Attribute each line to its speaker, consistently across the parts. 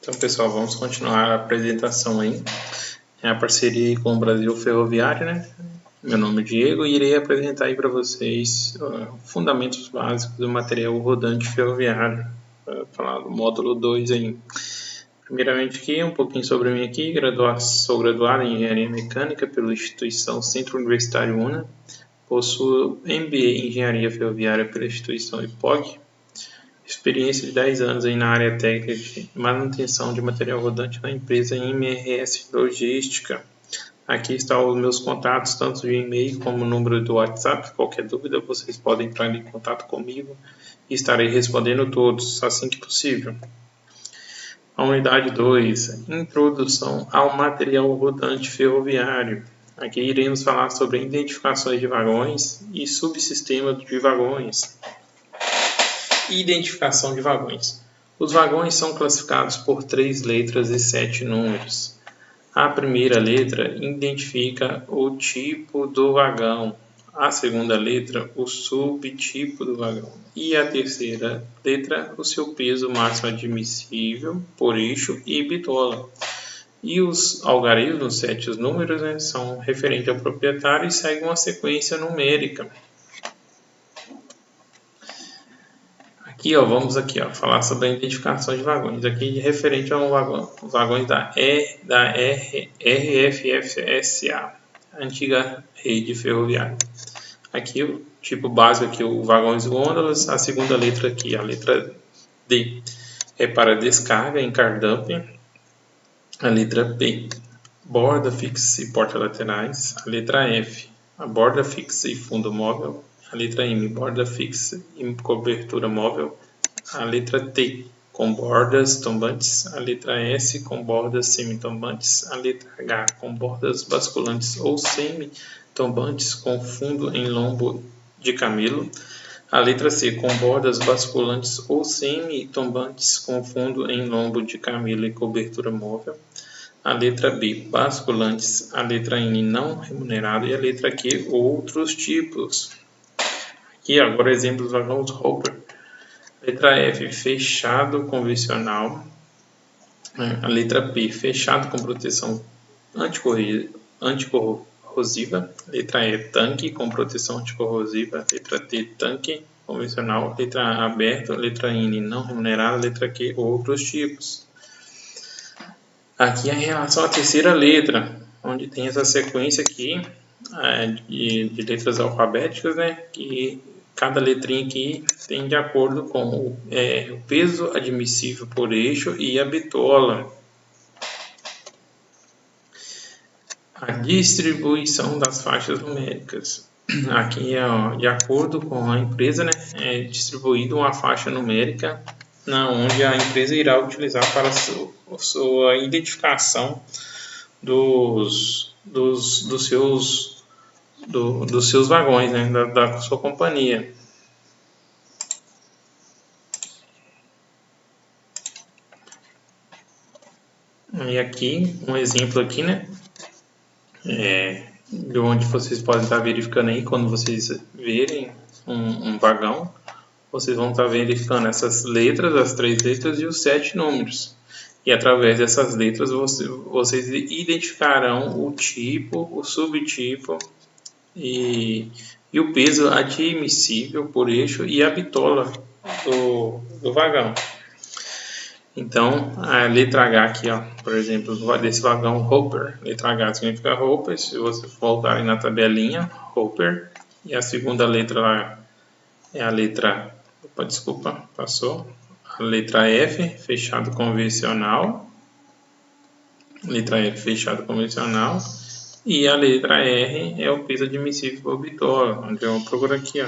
Speaker 1: Então, pessoal, vamos continuar a apresentação aí. É a parceria com o Brasil Ferroviário, né? Meu nome é Diego e irei apresentar aí para vocês fundamentos básicos do material rodante ferroviário. Falar do módulo 2 aí. Primeiramente aqui, um pouquinho sobre mim aqui. Sou graduado em Engenharia Mecânica pela instituição Centro Universitário UNA. Possuo MBA em Engenharia Ferroviária pela instituição IPOG. Experiência de 10 anos aí na área técnica de manutenção de material rodante na empresa MRS Logística. Aqui estão os meus contatos, tanto de e-mail como o número do WhatsApp. Qualquer dúvida, vocês podem entrar em contato comigo e estarei respondendo todos, assim que possível. A unidade 2, Introdução ao material rodante ferroviário. Aqui iremos falar sobre identificações de vagões e subsistemas de vagões. Identificação de vagões. Os vagões são classificados por 3 letras e 7 números. A primeira letra identifica o tipo do vagão, a segunda letra o subtipo do vagão e a terceira letra o seu peso máximo admissível por eixo e bitola. E os algarismos, 7 números, né, são referentes ao proprietário e seguem uma sequência numérica. Aqui, vamos falar sobre a identificação de vagões. Aqui referente a vagões da RFFSA, antiga rede ferroviária. Aqui o tipo básico aqui, o vagões gôndolas. A segunda letra aqui, a letra D, é para descarga em car dumping. A letra P, borda fixa e porta laterais. A letra F, a borda fixa e fundo móvel. A letra M, borda fixa e cobertura móvel. A letra T, com bordas tombantes. A letra S, com bordas semitombantes. A letra H, com bordas basculantes ou semitombantes com fundo em lombo de camelo. A letra C, com bordas basculantes ou semitombantes com fundo em lombo de camelo e cobertura móvel. A letra B, basculantes. A letra N, não remunerado. E a letra Q, outros tipos. Aqui agora exemplos dos vagões Hopper. Letra F, fechado convencional. A letra P, fechado com proteção anticorrosiva. Letra E, tanque com proteção anticorrosiva. Letra T, tanque convencional. Letra A, aberto. Letra N, não remunerado. Letra Q, outros tipos. Aqui em relação à terceira letra, onde tem essa sequência aqui de letras alfabéticas, né? Que cada letrinha aqui tem de acordo com o peso admissível por eixo e a bitola. A distribuição das faixas numéricas. Aqui, de acordo com a empresa, né, é distribuída uma faixa numérica onde a empresa irá utilizar para sua identificação dos seus vagões, né, da sua companhia. E aqui, um exemplo aqui, né, de onde vocês podem estar verificando aí, quando vocês verem um vagão, vocês vão estar verificando essas letras, as 3 letras e os 7 números. E através dessas letras vocês identificarão o tipo, o subtipo e o peso admissível por eixo e a bitola do vagão. Então, a letra H aqui, por exemplo, desse vagão Hopper. Letra H significa Hopper. Se vocês voltarem na tabelinha, Hopper. E a segunda letra lá é a letra... Desculpa, passou. A letra F, fechado convencional. Letra F, fechado convencional. E a letra R é o peso admissível por bitola, onde eu procuro aqui,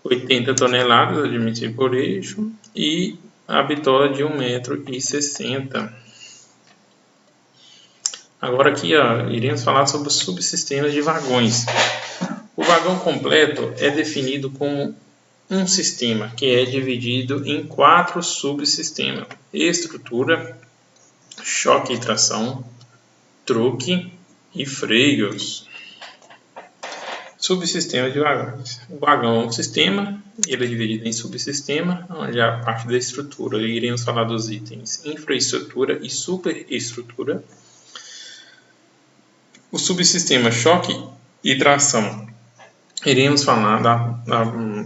Speaker 1: 80 toneladas admissível por eixo e a bitola de 1,60 m. Agora aqui, iremos falar sobre os subsistemas de vagões. O vagão completo é definido como um sistema que é dividido em 4 subsistemas: estrutura, choque e tração, truque e freios. Subsistema de vagões. O vagão é um sistema, ele é dividido em subsistema, onde a parte da estrutura, iremos falar dos itens infraestrutura e superestrutura. O subsistema choque e tração, iremos falar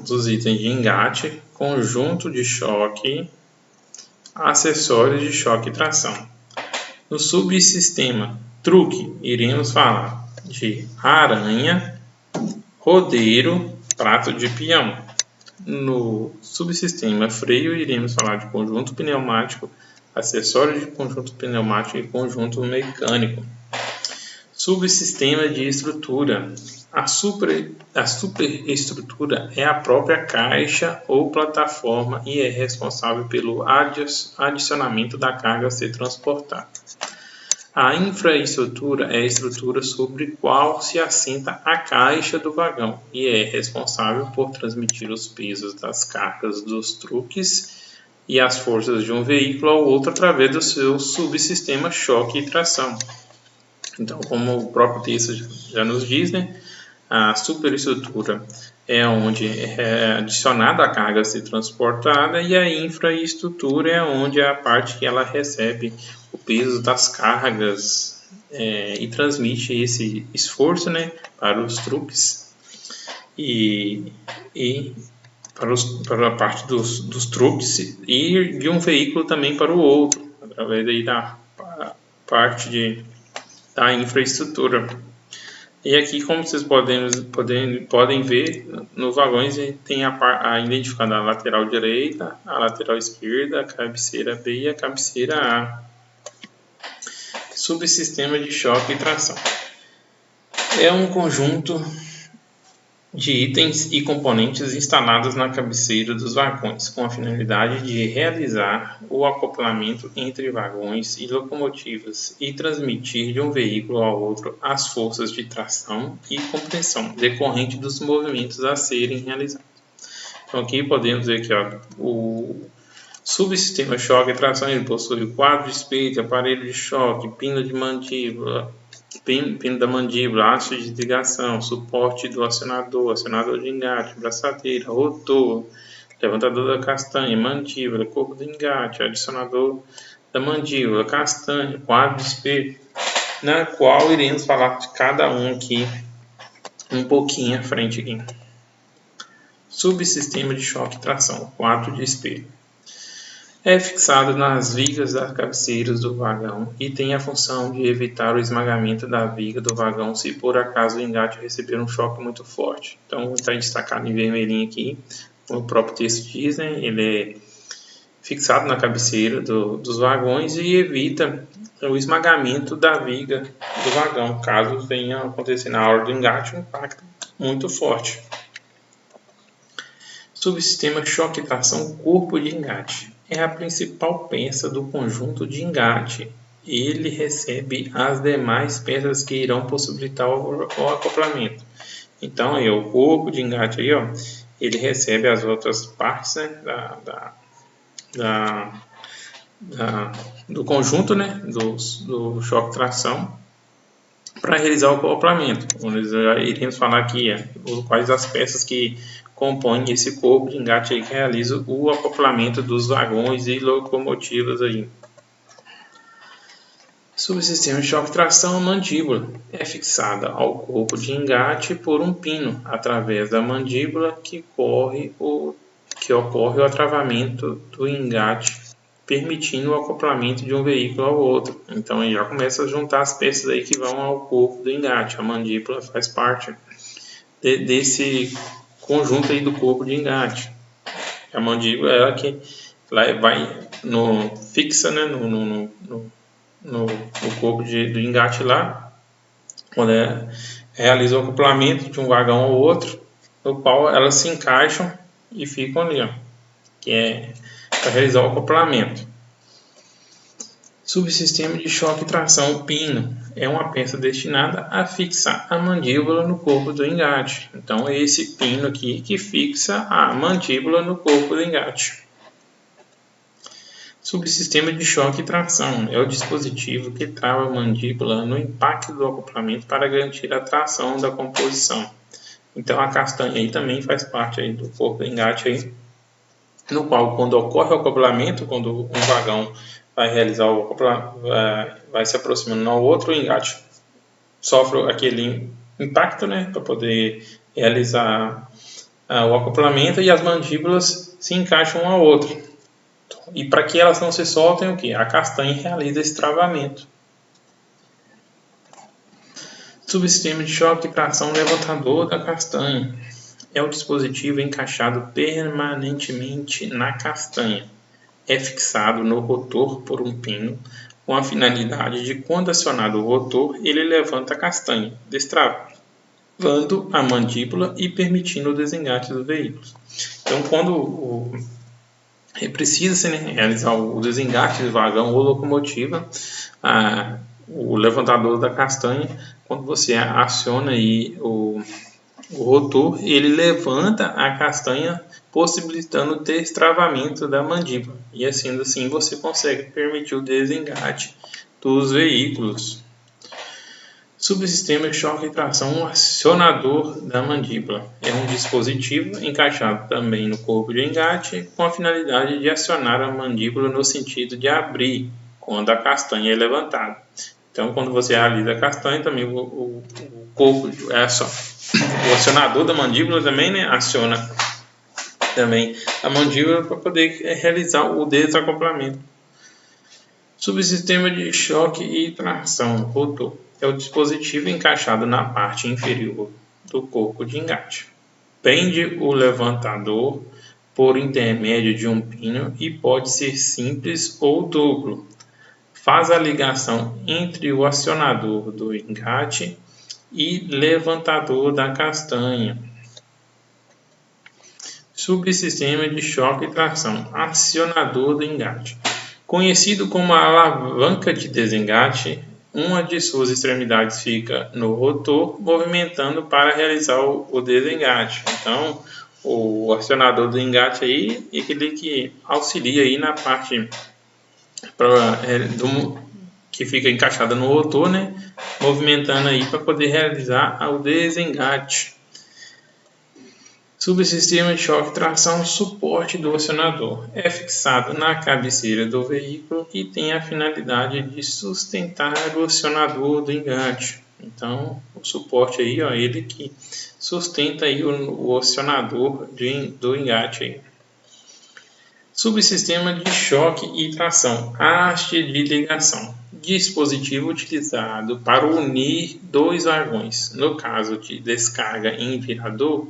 Speaker 1: dos itens de engate, conjunto de choque, acessórios de choque e tração. No subsistema truque, iremos falar de aranha, rodeiro, prato de peão. No subsistema freio, iremos falar de conjunto pneumático, acessório de conjunto pneumático e conjunto mecânico. Subsistema de estrutura. A superestrutura é a própria caixa ou plataforma e é responsável pelo adicionamento da carga a ser transportada. A infraestrutura é a estrutura sobre qual se assenta a caixa do vagão e é responsável por transmitir os pesos das cargas dos truques e as forças de um veículo ao outro através do seu subsistema choque e tração. Então, como o próprio texto já nos diz, né, a superestrutura é onde é adicionada a carga a ser transportada e a infraestrutura é onde é a parte que ela recebe o peso das cargas e transmite esse esforço, né, para os truques e para a parte dos truques e de um veículo também para o outro, através daí da parte da infraestrutura. E aqui, como vocês podem ver, nos vagões tem identificada a lateral direita, a lateral esquerda, a cabeceira B e a cabeceira A. Subsistema de choque e tração. É um conjunto de itens e componentes instalados na cabeceira dos vagões, com a finalidade de realizar o acoplamento entre vagões e locomotivas e transmitir de um veículo ao outro as forças de tração e compressão decorrente dos movimentos a serem realizados. Então aqui podemos ver que o subsistema choque e tração ele possui quadro de espelho, aparelho de choque, pino de mandíbula, pino da mandíbula, haste de ligação, suporte do acionador, acionador de engate, braçadeira, rotor, levantador da castanha, mandíbula, corpo do engate, adicionador da mandíbula, castanha, quadro de espelho, na qual iremos falar de cada um aqui um pouquinho à frente aqui. Subsistema de choque e tração, quadro de espelho. É fixado nas vigas das cabeceiras do vagão e tem a função de evitar o esmagamento da viga do vagão se por acaso o engate receber um choque muito forte. Então está destacado em vermelhinho aqui, como o próprio texto diz, né? Ele é fixado na cabeceira dos vagões e evita o esmagamento da viga do vagão, caso venha a acontecer na hora do engate um impacto muito forte. Subsistema choque e tração corpo de engate. É a principal peça do conjunto de engate. Ele recebe as demais peças que irão possibilitar o acoplamento. Então, aí, o corpo de engate aí, ó, ele recebe as outras partes, né, do conjunto, né, do choque e tração para realizar o acoplamento. Iremos falar aqui quais as peças que compõem esse corpo de engate aí que realiza o acoplamento dos vagões e locomotivas aí. Subsistema de choque e tração, mandíbula. É fixada ao corpo de engate por um pino, através da mandíbula que ocorre o atravamento do engate, permitindo o acoplamento de um veículo ao outro. Então aí já começa a juntar as peças aí que vão ao corpo do engate. A mandíbula faz parte desse conjunto aí do corpo de engate. A mandíbula é ela que vai fixa, né, no corpo do engate lá, quando realiza o acoplamento de um vagão ao outro, no qual elas se encaixam e ficam ali, ó, que é para realizar o acoplamento. Subsistema de choque e tração, pino. É uma peça destinada a fixar a mandíbula no corpo do engate. Então, é esse pino aqui que fixa a mandíbula no corpo do engate. Subsistema de choque e tração. É o dispositivo que trava a mandíbula no impacto do acoplamento para garantir a tração da composição. Então a castanha aí também faz parte aí do corpo do engate aí, no qual, quando ocorre o acoplamento, quando um vagão vai realizar o acoplamento, vai se aproximando ao outro, o engate sofre aquele impacto, né, para poder realizar o acoplamento, e as mandíbulas se encaixam uma à outra. E para que elas não se soltem, o que? A castanha realiza esse travamento. Subsistema de choque e tração levantador da castanha. É o dispositivo encaixado permanentemente na castanha. É fixado no rotor por um pino, com a finalidade de, quando acionado o rotor, ele levanta a castanha, destravando a mandíbula e permitindo o desengate do veículo. Então, quando precisa-se, né, realizar o desengate do vagão ou locomotiva, o levantador da castanha, quando você aciona aí o rotor, ele levanta a castanha, possibilitando o destravamento da mandíbula. E assim você consegue permitir o desengate dos veículos. Subsistema de choque e tração acionador da mandíbula. É um dispositivo encaixado também no corpo de engate, com a finalidade de acionar a mandíbula no sentido de abrir quando a castanha é levantada. Então, quando você realiza a castanha, também o corpo, o acionador da mandíbula também, né, aciona também a mandíbula para poder realizar o desacoplamento. Subsistema de choque e tração rotor. É o dispositivo encaixado na parte inferior do corpo de engate. Prende o levantador por intermédio de um pino e pode ser simples ou duplo. Faz a ligação entre o acionador do engate e levantador da castanha. Subsistema de choque e tração acionador do engate. Conhecido como a alavanca de desengate, uma de suas extremidades fica no rotor, movimentando para realizar o desengate. Então, o acionador do engate aí é aquele que auxilia aí na parte que fica encaixada no rotor, né, movimentando aí para poder realizar o desengate. Subsistema de choque e tração suporte do acionador. É fixado na cabeceira do veículo e tem a finalidade de sustentar o acionador do engate. Então, o suporte aí, ó, ele que sustenta aí o acionador do engate aí. Subsistema de choque e tração. Haste de ligação. Dispositivo utilizado para unir dois vagões. No caso de descarga em virador,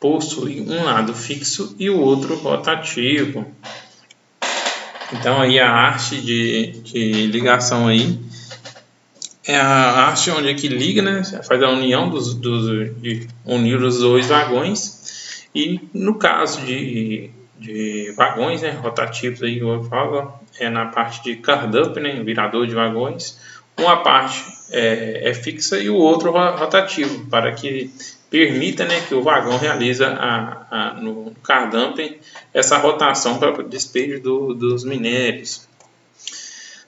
Speaker 1: possui um lado fixo e o outro rotativo. Então aí a haste de ligação aí é a haste onde é que liga, né? Faz a união de unir os dois vagões. E no caso de vagões, né, rotativos aí eu falo, é na parte de card-up, né, virador de vagões. Uma parte é fixa e o outro rotativo, para que permita, né, que o vagão realize no card-dumping essa rotação para o despejo dos minérios.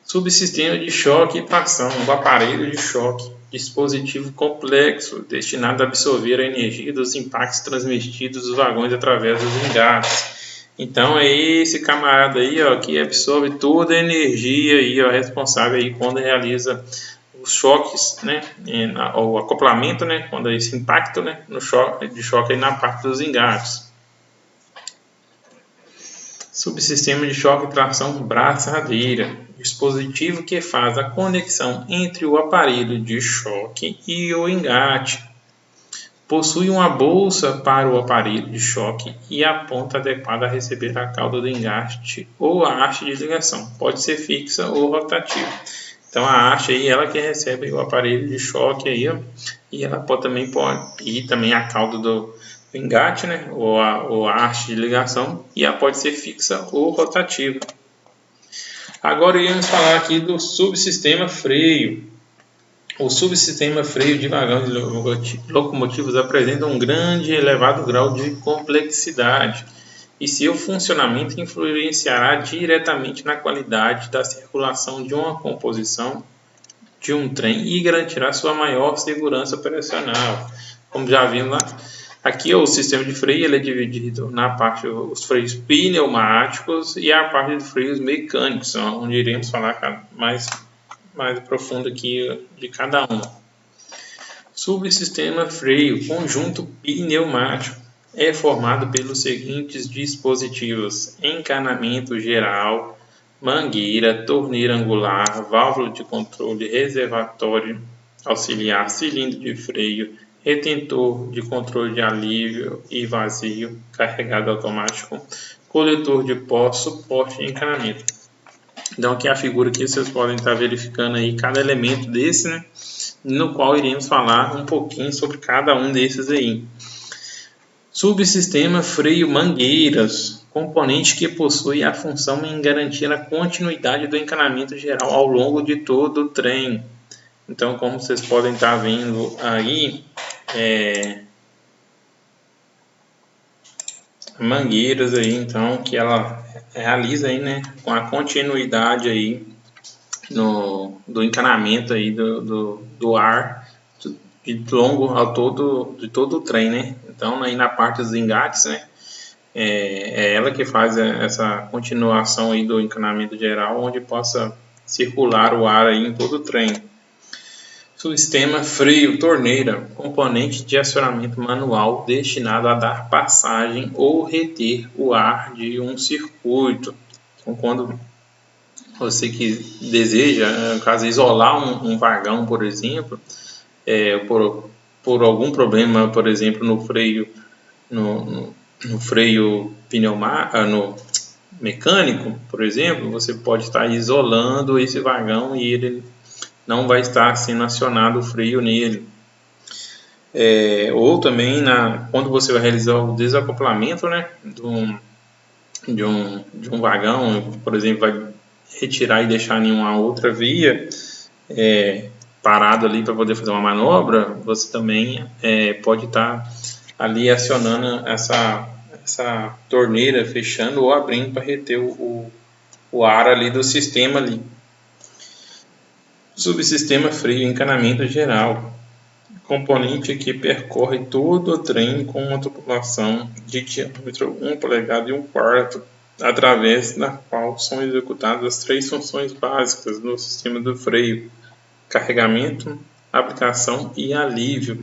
Speaker 1: Subsistema de choque e tração, o aparelho de choque, dispositivo complexo destinado a absorver a energia dos impactos transmitidos dos vagões através dos engates. Então é esse camarada aí, ó, que absorve toda a energia aí, ó, responsável aí quando realiza os choques, né, o acoplamento, né, quando esse impacto, né, no choque aí na parte dos engates. Subsistema de choque e tração braçadeira, dispositivo que faz a conexão entre o aparelho de choque e o engate. Possui uma bolsa para o aparelho de choque e a ponta adequada a receber a cauda do engate ou a haste de ligação. Pode ser fixa ou rotativa. Então a haste aí, ela que recebe o aparelho de choque aí, ó, e ela também pode também a cauda do engate, né, ou a haste de ligação, e ela pode ser fixa ou rotativa. Agora iremos falar aqui do subsistema freio. O subsistema freio de vagões locomotivos apresenta um grande e elevado grau de complexidade e seu funcionamento influenciará diretamente na qualidade da circulação de uma composição de um trem e garantirá sua maior segurança operacional. como já vimos lá. Aqui o sistema de freio ele é dividido na parte dos freios pneumáticos e a parte de freios mecânicos, onde iremos falar mais profundo aqui de cada um. Subsistema freio conjunto pneumático é formado pelos seguintes dispositivos: encanamento geral, mangueira, torneira angular, válvula de controle, reservatório auxiliar, cilindro de freio, retentor de controle de alívio e vazio, carregado automático, coletor de pó, suporte e encanamento. Então aqui a figura que vocês podem estar verificando aí cada elemento desse, né? No qual iremos falar um pouquinho sobre cada um desses aí. Subsistema freio mangueiras, componente que possui a função em garantir a continuidade do encanamento geral ao longo de todo o trem. Então, como vocês podem estar vendo aí, mangueiras aí, então, que ela realiza aí, né, com a continuidade aí do encanamento aí do ar de longo de todo o trem, né? Então, aí na parte dos engates, né, é ela que faz essa continuação aí do encanamento geral, onde possa circular o ar aí em todo o trem. Sistema freio torneira, componente de acionamento manual destinado a dar passagem ou reter o ar de um circuito. Então, quando você que deseja, no caso, isolar um vagão, por exemplo, por algum problema, por exemplo, no freio, no freio no mecânico, por exemplo, você pode estar isolando esse vagão e ele não vai estar sendo acionado o freio nele. Ou também quando você vai realizar o desacoplamento, né, de um vagão, por exemplo, vai retirar e deixar em uma outra via parado ali para poder fazer uma manobra, você também pode estar ali acionando essa torneira, fechando ou abrindo para reter o ar ali do sistema ali. Subsistema freio encanamento geral, componente que percorre todo o trem com uma tubulação de diâmetro 1 polegada e 1/4, através da qual são executadas as 3 funções básicas no sistema do freio: carregamento, aplicação e alívio.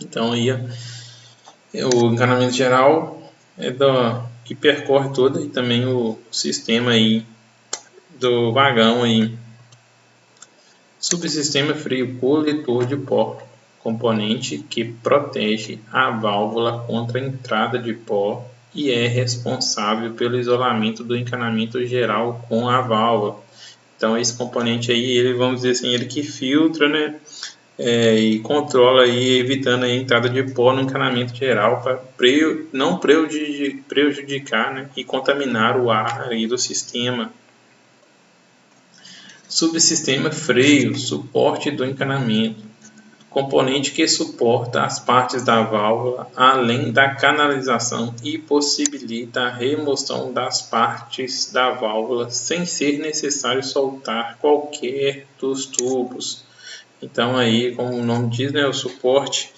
Speaker 1: Então aí o encanamento geral que percorre todo e também o sistema aí do vagão aí. Subsistema freio coletor de pó, componente que protege a válvula contra a entrada de pó e é responsável pelo isolamento do encanamento geral com a válvula. Então esse componente aí, vamos dizer assim, ele que filtra, né, e controla aí, evitando a entrada de pó no encanamento geral para não prejudicar, né, e contaminar o ar aí do sistema. Subsistema freio, suporte do encanamento, componente que suporta as partes da válvula além da canalização e possibilita a remoção das partes da válvula sem ser necessário soltar qualquer dos tubos. Então aí, como o nome diz, né, o suporte,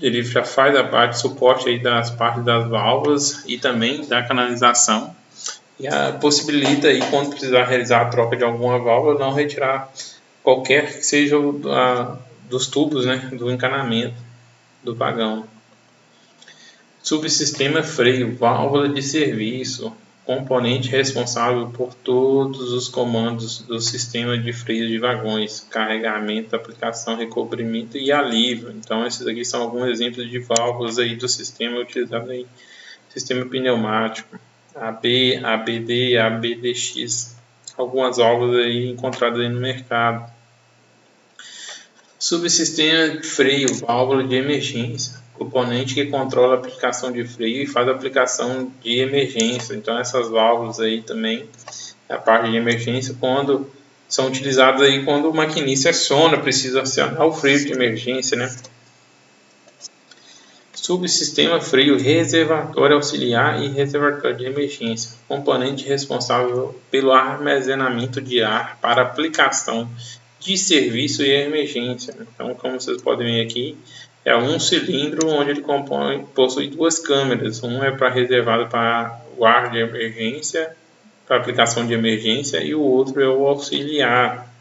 Speaker 1: ele já faz a parte de suporte aí das partes das válvulas e também da canalização. E possibilita aí, quando precisar realizar a troca de alguma válvula, não retirar qualquer que seja dos tubos, né, do encanamento do vagão. Subsistema freio, válvula de serviço, componente responsável por todos os comandos do sistema de freio de vagões: carregamento, aplicação, recobrimento e alívio. Então esses aqui são alguns exemplos de válvulas aí do sistema utilizado aí, sistema pneumático. AB, ABD, ABDX, algumas válvulas aí encontradas aí no mercado. Subsistema de freio, válvula de emergência, componente que controla a aplicação de freio e faz a aplicação de emergência. Então essas válvulas aí também, a parte de emergência, quando são utilizadas aí quando o maquinista aciona, precisa acionar o freio de emergência, né? Subsistema freio reservatório auxiliar e reservatório de emergência, componente responsável pelo armazenamento de ar para aplicação de serviço e emergência. Então, como vocês podem ver aqui, é um cilindro onde ele possui duas câmeras. Um é reservado para o ar de emergência, para aplicação de emergência, e o outro é o auxiliar.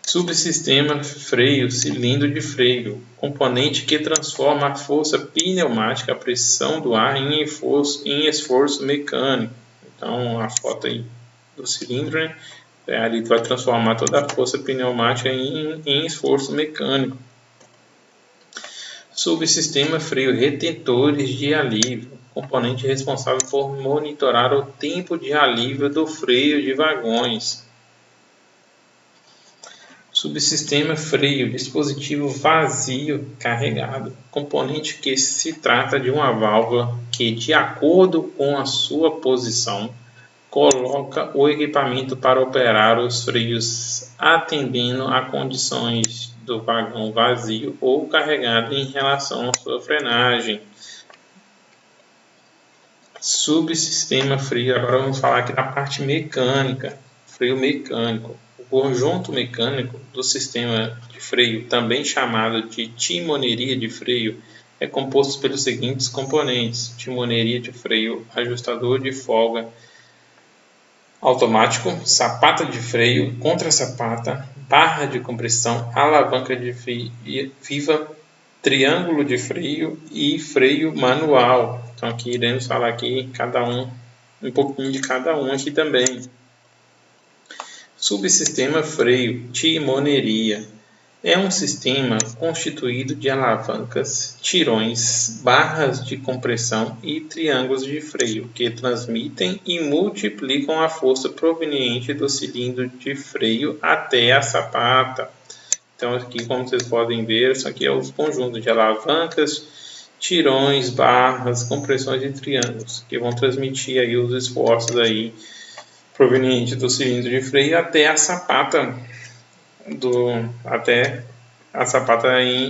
Speaker 1: Subsistema freio, cilindro de freio, componente que transforma a força pneumática, a pressão do ar, em esforço mecânico. Então, a foto aí do cilindro, né? Ali vai transformar toda a força pneumática em esforço mecânico. Subsistema freio, retentores de alívio, componente responsável por monitorar o tempo de alívio do freio de vagões. Subsistema freio, dispositivo vazio carregado, componente que se trata de uma válvula que, de acordo com a sua posição, coloca o equipamento para operar os freios atendendo a condições do vagão vazio ou carregado em relação à sua frenagem. Subsistema freio, agora vamos falar aqui da parte mecânica, freio mecânico. O conjunto mecânico do sistema de freio, também chamado de timoneria de freio, é composto pelos seguintes componentes: timoneria de freio, ajustador de folga automático, sapata de freio, contra-sapata, barra de compressão, alavanca de viva, triângulo de freio e freio manual. Então aqui iremos falar aqui um pouquinho de cada um aqui também. Subsistema freio, timoneria. É um sistema constituído de alavancas, tirões, barras de compressão e triângulos de freio, que transmitem e multiplicam a força proveniente do cilindro de freio até a sapata. Então aqui, como vocês podem ver, isso aqui é o conjunto de alavancas, tirões, barras, compressões e triângulos, que vão transmitir aí os esforços aí proveniente do cilindro de freio até a sapata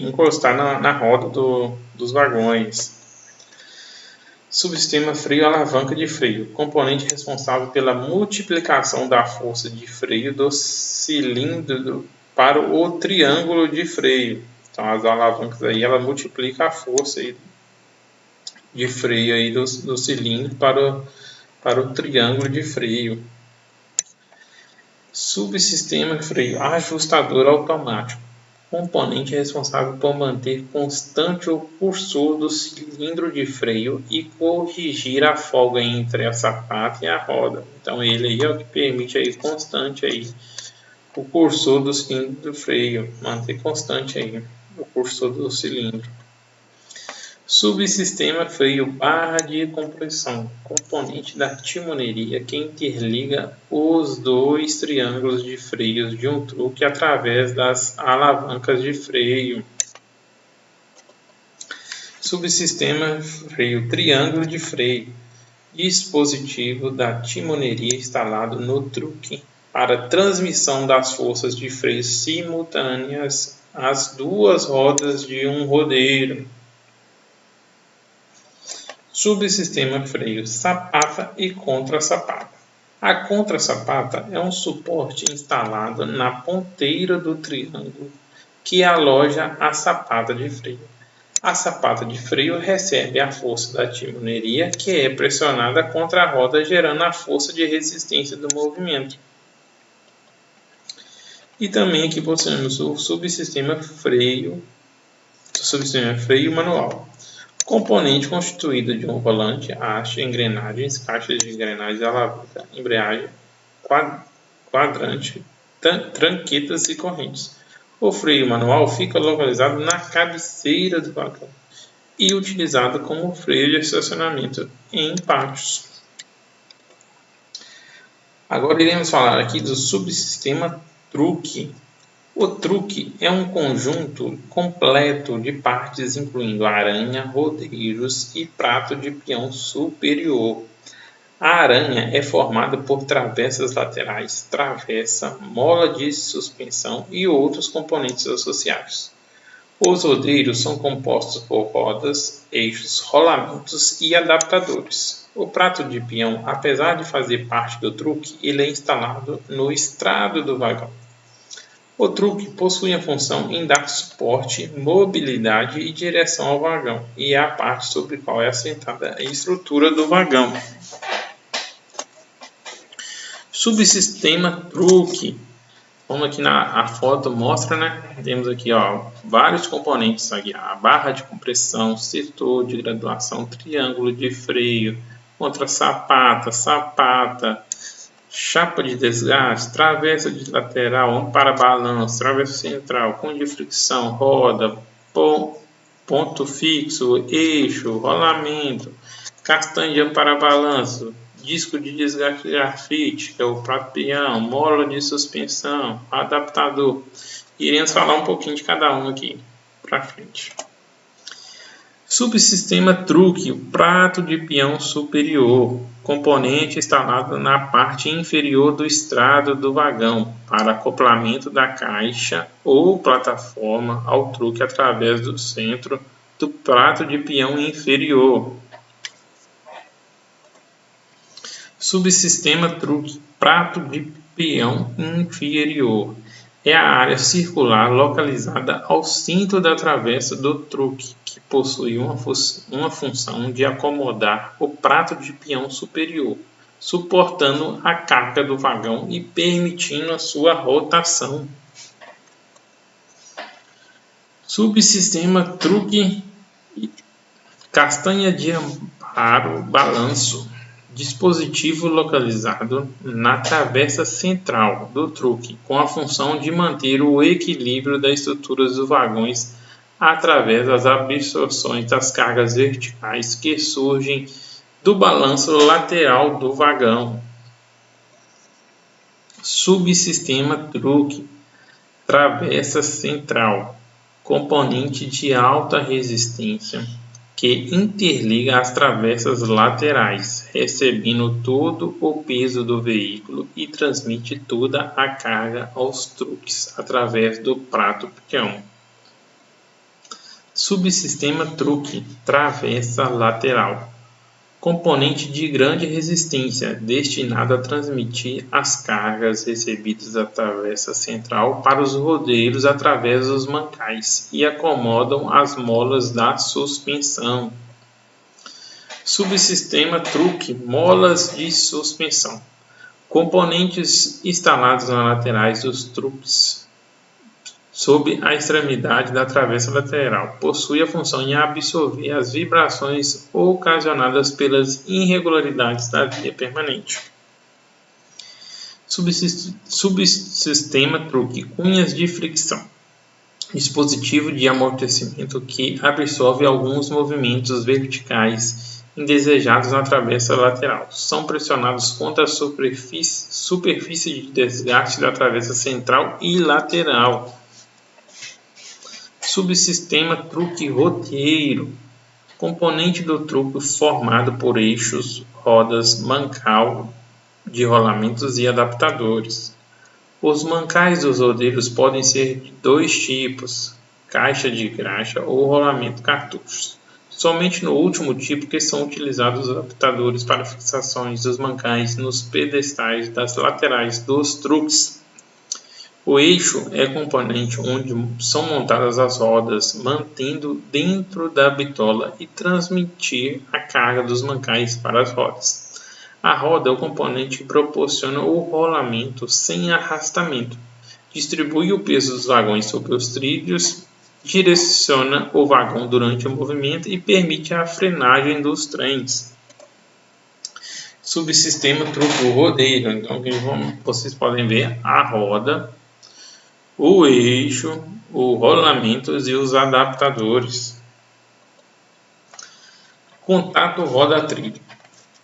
Speaker 1: encostar na roda dos vagões. Subsistema freio, alavanca de freio, componente responsável pela multiplicação da força de freio do cilindro para o triângulo de freio. Então as alavancas aí, ela multiplica a força aí de freio aí do cilindro para o triângulo de freio. Subsistema freio, ajustador automático, componente responsável por manter constante o cursor do cilindro de freio e corrigir a folga entre a sapata e a roda. Então ele aí é o que permite aí constante aí o cursor do cilindro de freio, manter constante aí o cursor do cilindro. Subsistema freio, barra de compressão, componente da timoneria que interliga os dois triângulos de freios de um truque através das alavancas de freio. Subsistema freio, triângulo de freio, dispositivo da timoneria instalado no truque para transmissão das forças de freio simultâneas às duas rodas de um rodeiro. Subsistema freio, sapata e contra-sapata. A contra-sapata é um suporte instalado na ponteira do triângulo que aloja a sapata de freio. A sapata de freio recebe a força da timoneria, que é pressionada contra a roda, gerando a força de resistência do movimento. E também aqui possuímos o subsistema freio manual. Componente constituído de um volante, haste, engrenagens, caixas de engrenagens, alavanca, embreagem, quadrante, tranquetas e correntes. O freio manual fica localizado na cabeceira do vagão e utilizado como freio de estacionamento em pátios. Agora iremos falar aqui do subsistema truque. O truque é um conjunto completo de partes incluindo aranha, rodeiros e prato de peão superior. A aranha é formada por travessas laterais, travessa, mola de suspensão e outros componentes associados. Os rodeiros são compostos por rodas, eixos, rolamentos e adaptadores. O prato de peão, apesar de fazer parte do truque, ele é instalado no estrado do vagão. O truque possui a função em dar suporte, mobilidade e direção ao vagão, e é a parte sobre a qual é assentada a estrutura do vagão. Subsistema truque. Como aqui na foto mostra, né? Temos aqui vários componentes aqui. A barra de compressão, setor de graduação, triângulo de freio, contra-sapata, sapata, chapa de desgaste, travessa de lateral, para-balanço, travessa central, cunho de fricção, roda, ponto fixo, eixo, rolamento, castanha de para-balanço, disco de desgaste de grafite, que é o prato peão, mola de suspensão, adaptador. Iremos falar um pouquinho de cada um aqui para frente. Subsistema truque, prato de peão superior, componente instalado na parte inferior do estrado do vagão para acoplamento da caixa ou plataforma ao truque através do centro do prato de peão inferior. Subsistema truque, prato de peão inferior. É a área circular localizada ao centro da travessa do truque, que possui uma função de acomodar o prato de peão superior, suportando a carga do vagão e permitindo a sua rotação. Subsistema truque, castanha de amparo balanço. Dispositivo localizado na travessa central do truque, com a função de manter o equilíbrio das estruturas dos vagões através das absorções das cargas verticais que surgem do balanço lateral do vagão. Subsistema truque, travessa central, componente de alta resistência que interliga as travessas laterais, recebendo todo o peso do veículo e transmite toda a carga aos truques através do prato peão. Subsistema truque, travessa lateral, componente de grande resistência destinado a transmitir as cargas recebidas da travessa central para os rodeiros através dos mancais e acomodam as molas da suspensão. Subsistema truque, molas de suspensão, componentes instalados nas laterais dos truques sob a extremidade da travessa lateral. Possui a função de absorver as vibrações ocasionadas pelas irregularidades da via permanente. Subsistema truque, cunhas de fricção. Dispositivo de amortecimento que absorve alguns movimentos verticais indesejados na travessa lateral. São pressionados contra a superfície de desgaste da travessa central e lateral. Subsistema truque roteiro, componente do truque formado por eixos, rodas, mancal de rolamentos e adaptadores. Os mancais dos rodeiros podem ser de dois tipos, caixa de graxa ou rolamento cartuchos. Somente no último tipo que são utilizados os adaptadores para fixações dos mancais nos pedestais das laterais dos truques. O eixo é o componente onde são montadas as rodas, mantendo dentro da bitola e transmitir a carga dos mancais para as rodas. A roda é o componente que proporciona o rolamento sem arrastamento, distribui o peso dos vagões sobre os trilhos, direciona o vagão durante o movimento e permite a frenagem dos trens. Subsistema truque rodeiro. Então, vocês podem ver a roda, o eixo, os rolamentos e os adaptadores. Contato roda-trilho.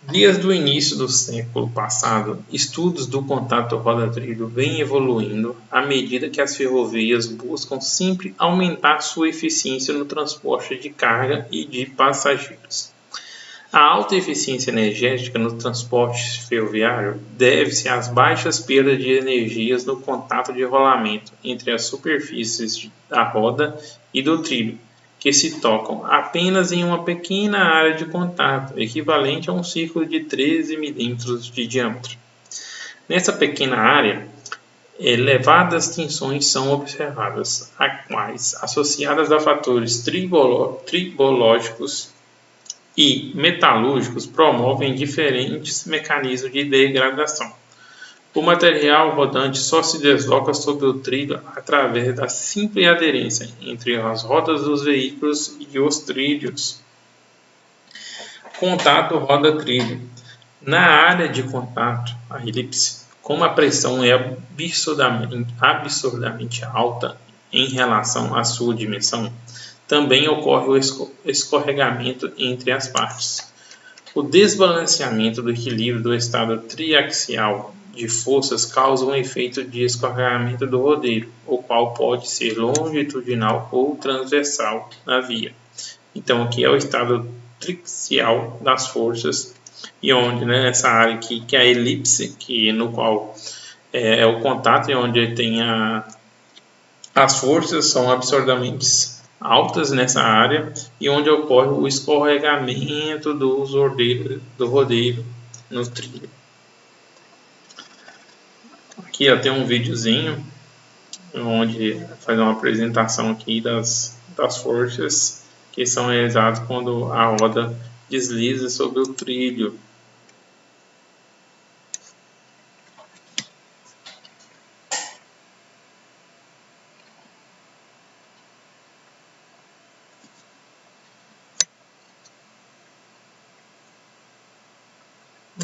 Speaker 1: Desde o início do século passado, estudos do contato roda-trilho vêm evoluindo à medida que as ferrovias buscam sempre aumentar sua eficiência no transporte de carga e de passageiros. A alta eficiência energética no transporte ferroviário deve-se às baixas perdas de energias no contato de rolamento entre as superfícies da roda e do trilho, que se tocam apenas em uma pequena área de contato, equivalente a um círculo de 13 milímetros de diâmetro. Nessa pequena área, elevadas tensões são observadas, as quais, associadas a fatores tribológicos e metalúrgicos, promovem diferentes mecanismos de degradação. O material rodante só se desloca sobre o trilho através da simples aderência entre as rodas dos veículos e os trilhos. Contato roda-trilho. Na área de contato, a elipse, como a pressão é absurdamente alta em relação à sua dimensão, também ocorre o escorregamento entre as partes. O desbalanceamento do equilíbrio do estado triaxial de forças causa um efeito de escorregamento do rodeiro, o qual pode ser longitudinal ou transversal na via. Então aqui é o estado triaxial das forças, e onde, né, essa área aqui, que é a elipse, no qual é o contato, e onde tem as forças são absurdamente altas nessa área, e onde ocorre o escorregamento do rodeiro no trilho. Aqui tem um videozinho onde faz uma apresentação aqui das forças que são realizadas quando a roda desliza sobre o trilho.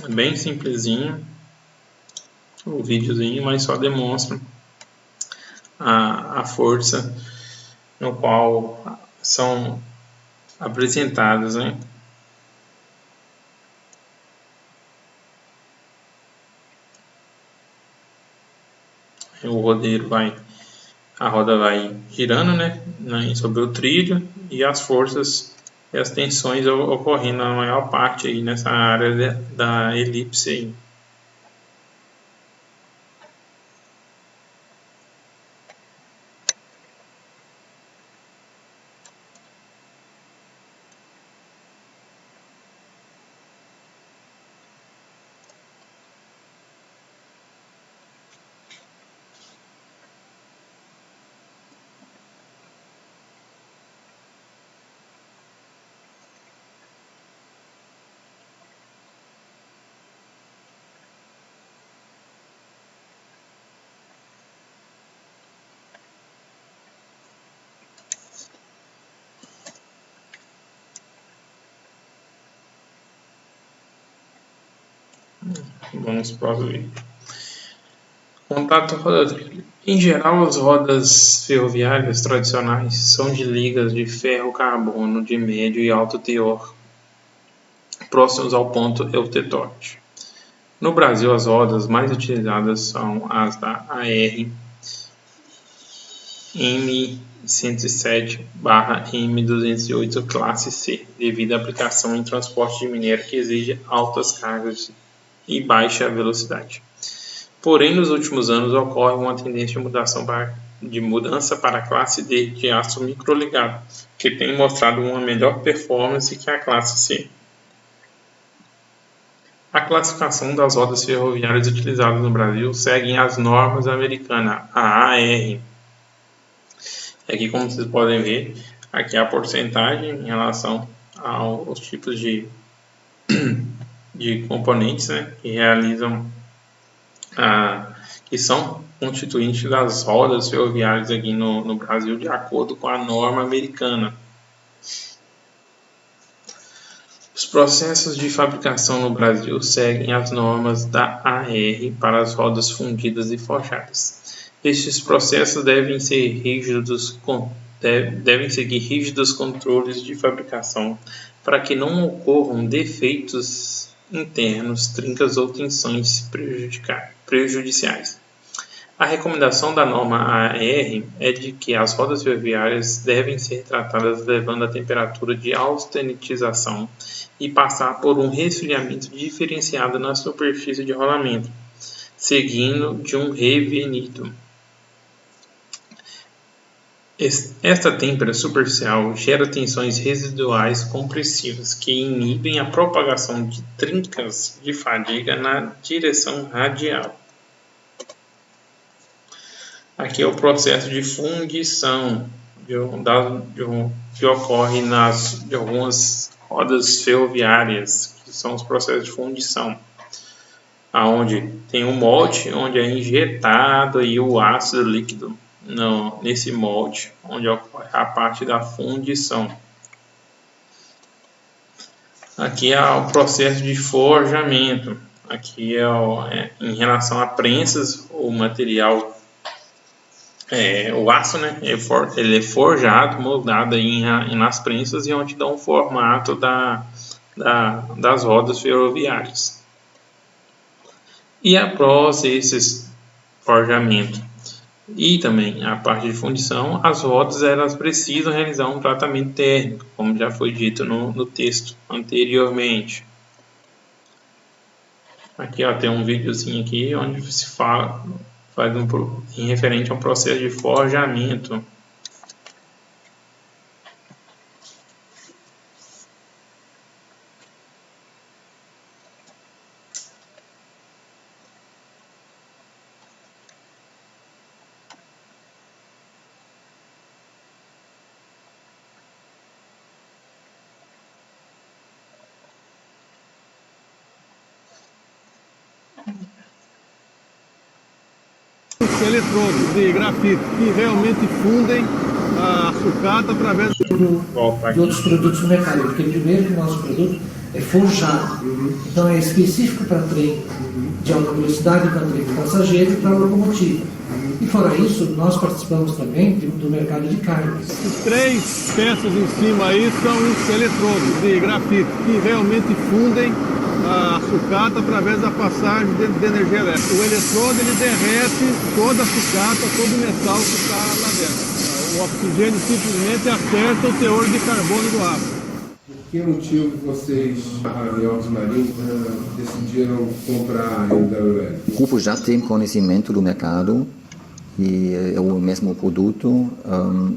Speaker 1: Bem simplesinho o videozinho, mas só demonstra a força no qual são apresentadas, né? O rodeiro a roda vai girando, né, sobre o trilho, e as forças e as tensões ocorrendo na maior parte aí nessa área da elipse aí. Vamos prosseguir. Contato roda-trilho. Em geral, as rodas ferroviárias tradicionais são de ligas de ferro-carbono de médio e alto teor, próximos ao ponto eutectóide. No Brasil, as rodas mais utilizadas são as da AR M107/M208 classe C, devido à aplicação em transporte de minério que exige altas cargas e baixa velocidade. Porém, nos últimos anos ocorre uma tendência de mudança para a classe D de aço microligado, que tem mostrado uma melhor performance que a classe C. A classificação das rodas ferroviárias utilizadas no Brasil segue as normas americanas, a AR. Aqui, como vocês podem ver, aqui a porcentagem em relação aos tipos de componentes, né, que realizam que são constituintes das rodas ferroviárias aqui no Brasil, de acordo com a norma americana. Os processos de fabricação no Brasil seguem as normas da AR para as rodas fundidas e forjadas. Estes processos devem seguir rígidos controles de fabricação para que não ocorram defeitos internos, trincas ou tensões prejudiciais. A recomendação da norma AR é de que as rodas ferroviárias devem ser tratadas levando a temperatura de austenitização e passar por um resfriamento diferenciado na superfície de rolamento, seguindo de um revenido. Esta têmpera superficial gera tensões residuais compressivas que inibem a propagação de trincas de fadiga na direção radial. Aqui é o processo de fundição que ocorre de algumas rodas ferroviárias, que são os processos de fundição, aonde tem um molde onde é injetado aí o ácido líquido nesse molde, onde ocorre a parte da fundição. Aqui é o processo de forjamento. Aqui em relação a prensas, o material, o aço, né, ele é forjado, moldado aí nas prensas e onde dá um formato das rodas ferroviárias. E após esse forjamento e também a parte de fundição, as rodas elas precisam realizar um tratamento térmico, como já foi dito no texto anteriormente. Aqui tem um videozinho aqui onde se faz em referente ao processo de forjamento.
Speaker 2: Eletrodos de grafite que realmente fundem a sucata através
Speaker 3: de outros produtos do mercado, porque primeiro o nosso produto é forjado, então é específico para trem de alta velocidade, para trem de passageiro e para locomotiva. E fora isso, nós participamos também do mercado de carnes.
Speaker 2: As três peças em cima aí são os eletrodos de grafite que realmente fundem a sucata através da passagem de energia elétrica. O eletrodo ele derrete toda a sucata, todo o metal que está lá dentro. O oxigênio simplesmente acerta o teor de carbono do ar.
Speaker 4: Por que motivo vocês, a Allianz Marine, decidiram comprar a MWL?
Speaker 5: O grupo já tem conhecimento do mercado e é o mesmo produto,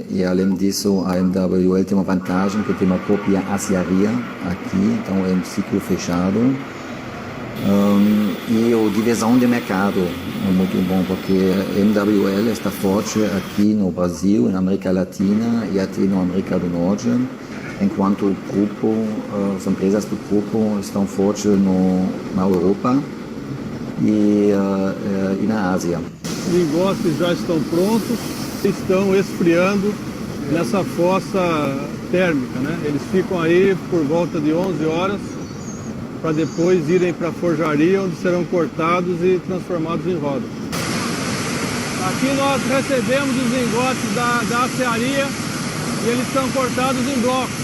Speaker 5: e além disso a MWL tem uma vantagem que tem uma própria aciaria aqui, então é um ciclo fechado, e a divisão de mercado é muito bom, porque a MWL está forte aqui no Brasil, na América Latina e até na América do Norte, enquanto o grupo, as empresas do grupo estão fortes na Europa e na Ásia.
Speaker 2: Os lingotes já estão prontos, estão esfriando nessa fossa térmica, né? Eles ficam aí por volta de 11 horas para depois irem para a forjaria, onde serão cortados e transformados em rodas. Aqui nós recebemos os lingotes da aciaria e eles são cortados em blocos,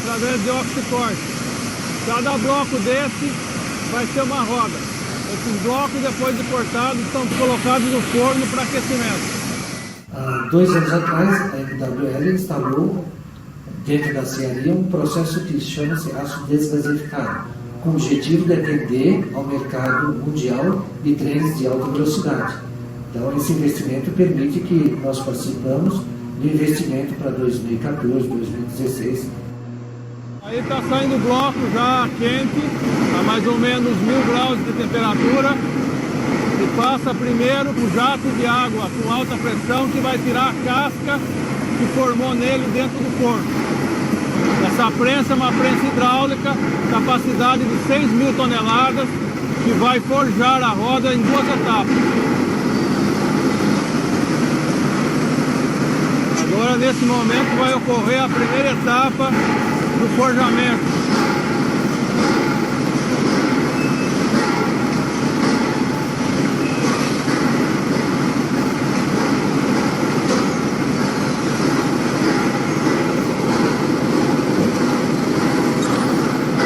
Speaker 2: através de oxicorte. Cada bloco desse vai ser uma roda. Esses blocos, depois de cortados, são colocados no forno para aquecimento.
Speaker 3: Há 2 anos atrás, a MWL instalou dentro da aciaria um processo que chama-se aço desgasificado, com o objetivo de atender ao mercado mundial de trens de alta velocidade. Então, esse investimento permite que nós participamos do investimento para 2014, 2016.
Speaker 2: Aí está saindo o bloco já quente, a mais ou menos 1000 graus de temperatura, e passa primeiro o jato de água com alta pressão que vai tirar a casca que formou nele dentro do forno. Essa prensa é uma prensa hidráulica, capacidade de 6.000 toneladas, que vai forjar a roda em 2 etapas. Agora, nesse momento, vai ocorrer a primeira etapa do forjamento.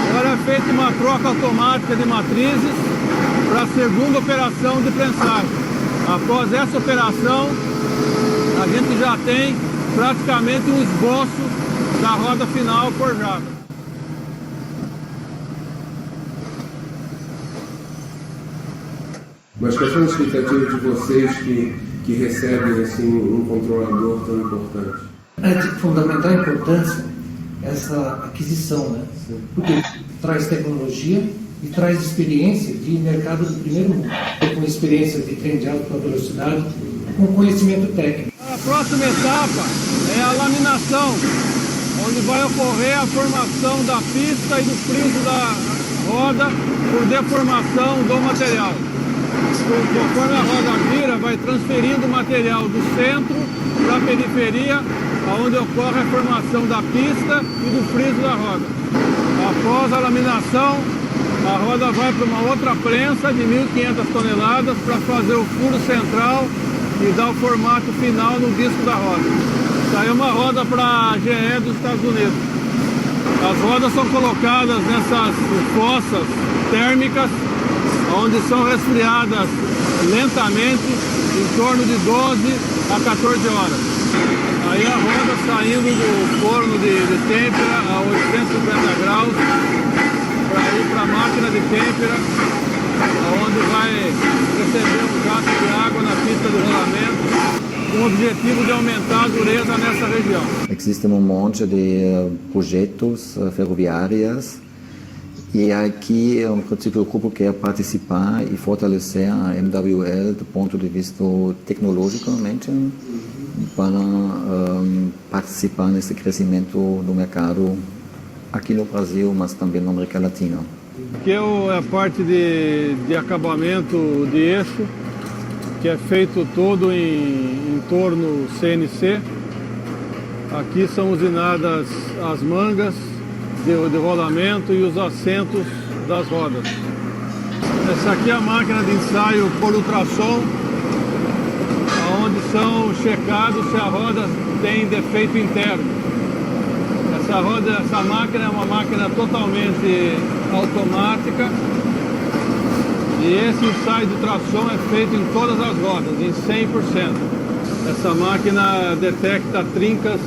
Speaker 2: Agora é feita uma troca automática de matrizes para a segunda operação de prensagem. Após essa operação, a gente já tem praticamente um esboço da roda final forjada.
Speaker 4: Mas quais são as expectativas de vocês que que recebem assim, um controlador tão importante?
Speaker 3: É de fundamental importância essa aquisição, né? Porque traz tecnologia e traz experiência de mercado do primeiro mundo, com experiência de trem de alta velocidade, com conhecimento técnico.
Speaker 2: A próxima etapa é a laminação, onde vai ocorrer a formação da pista e do friso da roda por deformação do material. Conforme a roda gira, vai transferindo o material do centro para a periferia, onde ocorre a formação da pista e do friso da roda. Após a laminação, a roda vai para uma outra prensa de 1.500 toneladas para fazer o furo central e dar o formato final no disco da roda. Isso aí é uma roda para a GE dos Estados Unidos. As rodas são colocadas nessas fossas térmicas, onde são resfriadas lentamente, em torno de 12 a 14 horas. Aí a roda saindo do forno de têmpera a 850 graus, para ir para a máquina de têmpera, onde vai receber um jato de água na pista de rolamento, com o objetivo de aumentar a dureza nessa região.
Speaker 5: Existem um monte de projetos ferroviários e aqui, em princípio, o grupo quer participar e fortalecer a MWL do ponto de vista tecnologicamente para participar nesse crescimento do mercado aqui no Brasil, mas também na América Latina.
Speaker 2: Aqui é a parte de acabamento de eixo, que é feito todo em torno CNC. Aqui são usinadas as mangas de rolamento e os assentos das rodas. Essa aqui é a máquina de ensaio por ultrassom, onde são checados se a roda tem defeito interno. Essa máquina é uma máquina totalmente automática e esse ensaio de ultrassom é feito em todas as rodas, em 100%. Essa máquina detecta trincas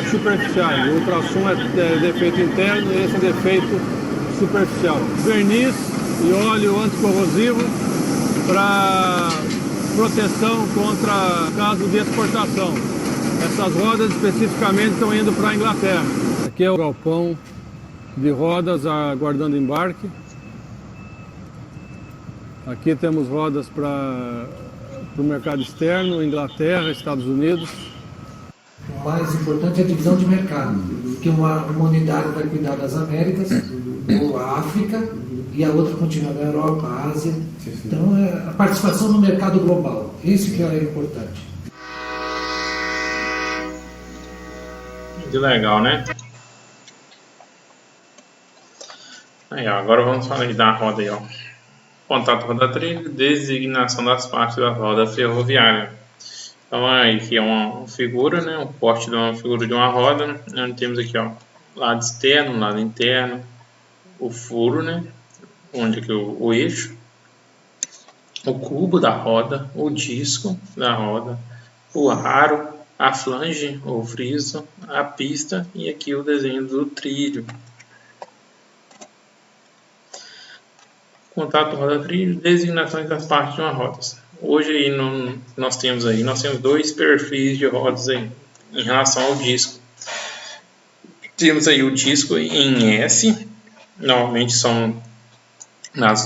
Speaker 2: superficiais. O ultrassom é defeito interno e esse é defeito superficial. Verniz e óleo anticorrosivo para proteção contra caso de exportação. Essas rodas especificamente estão indo para a Inglaterra. Aqui é o galpão de rodas aguardando embarque. Aqui temos rodas para o mercado externo, Inglaterra, Estados Unidos.
Speaker 3: O mais importante é a divisão de mercado, porque uma unidade vai cuidar das Américas, ou a África, e a outra continua na Europa, a Ásia. Então, é a participação no mercado global. Isso que é importante.
Speaker 1: Muito legal, né? Aí, ó, agora vamos falar da roda aí, ó. Contato roda-trilho, designação das partes da roda ferroviária. Então aí aqui é uma figura, né? Um porte de uma figura de uma roda, onde temos aqui, ó, lado externo, lado interno, o furo, né? Onde aqui o eixo, o cubo da roda, o disco da roda, o aro, a flange ou friso, a pista e aqui o desenho do trilho. Contato roda-trilho, designações das partes de uma roda. Hoje aí nós temos dois perfis de rodas aí em relação ao disco. Temos aí o disco em S, normalmente são nas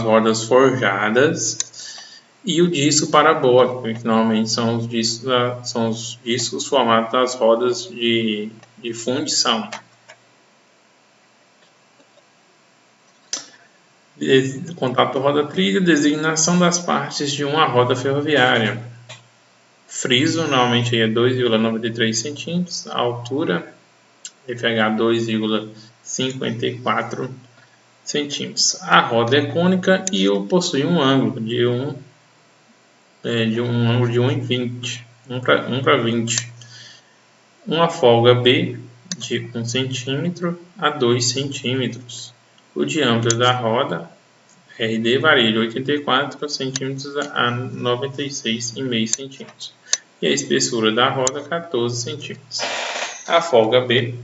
Speaker 1: rodas forjadas, e o disco parabólico, que normalmente são os discos formados nas rodas de fundição. Contato roda-trilho, designação das partes de uma roda ferroviária. Friso, normalmente é 2,93 cm, a altura, FH 2,54 cm. A roda é cônica e possui um ângulo de 1,20, 1 para 20. Uma folga B de 1 cm a 2 cm. O diâmetro da roda RD varia de 84 cm a 96,5 cm. E a espessura da roda 14 cm. A folga B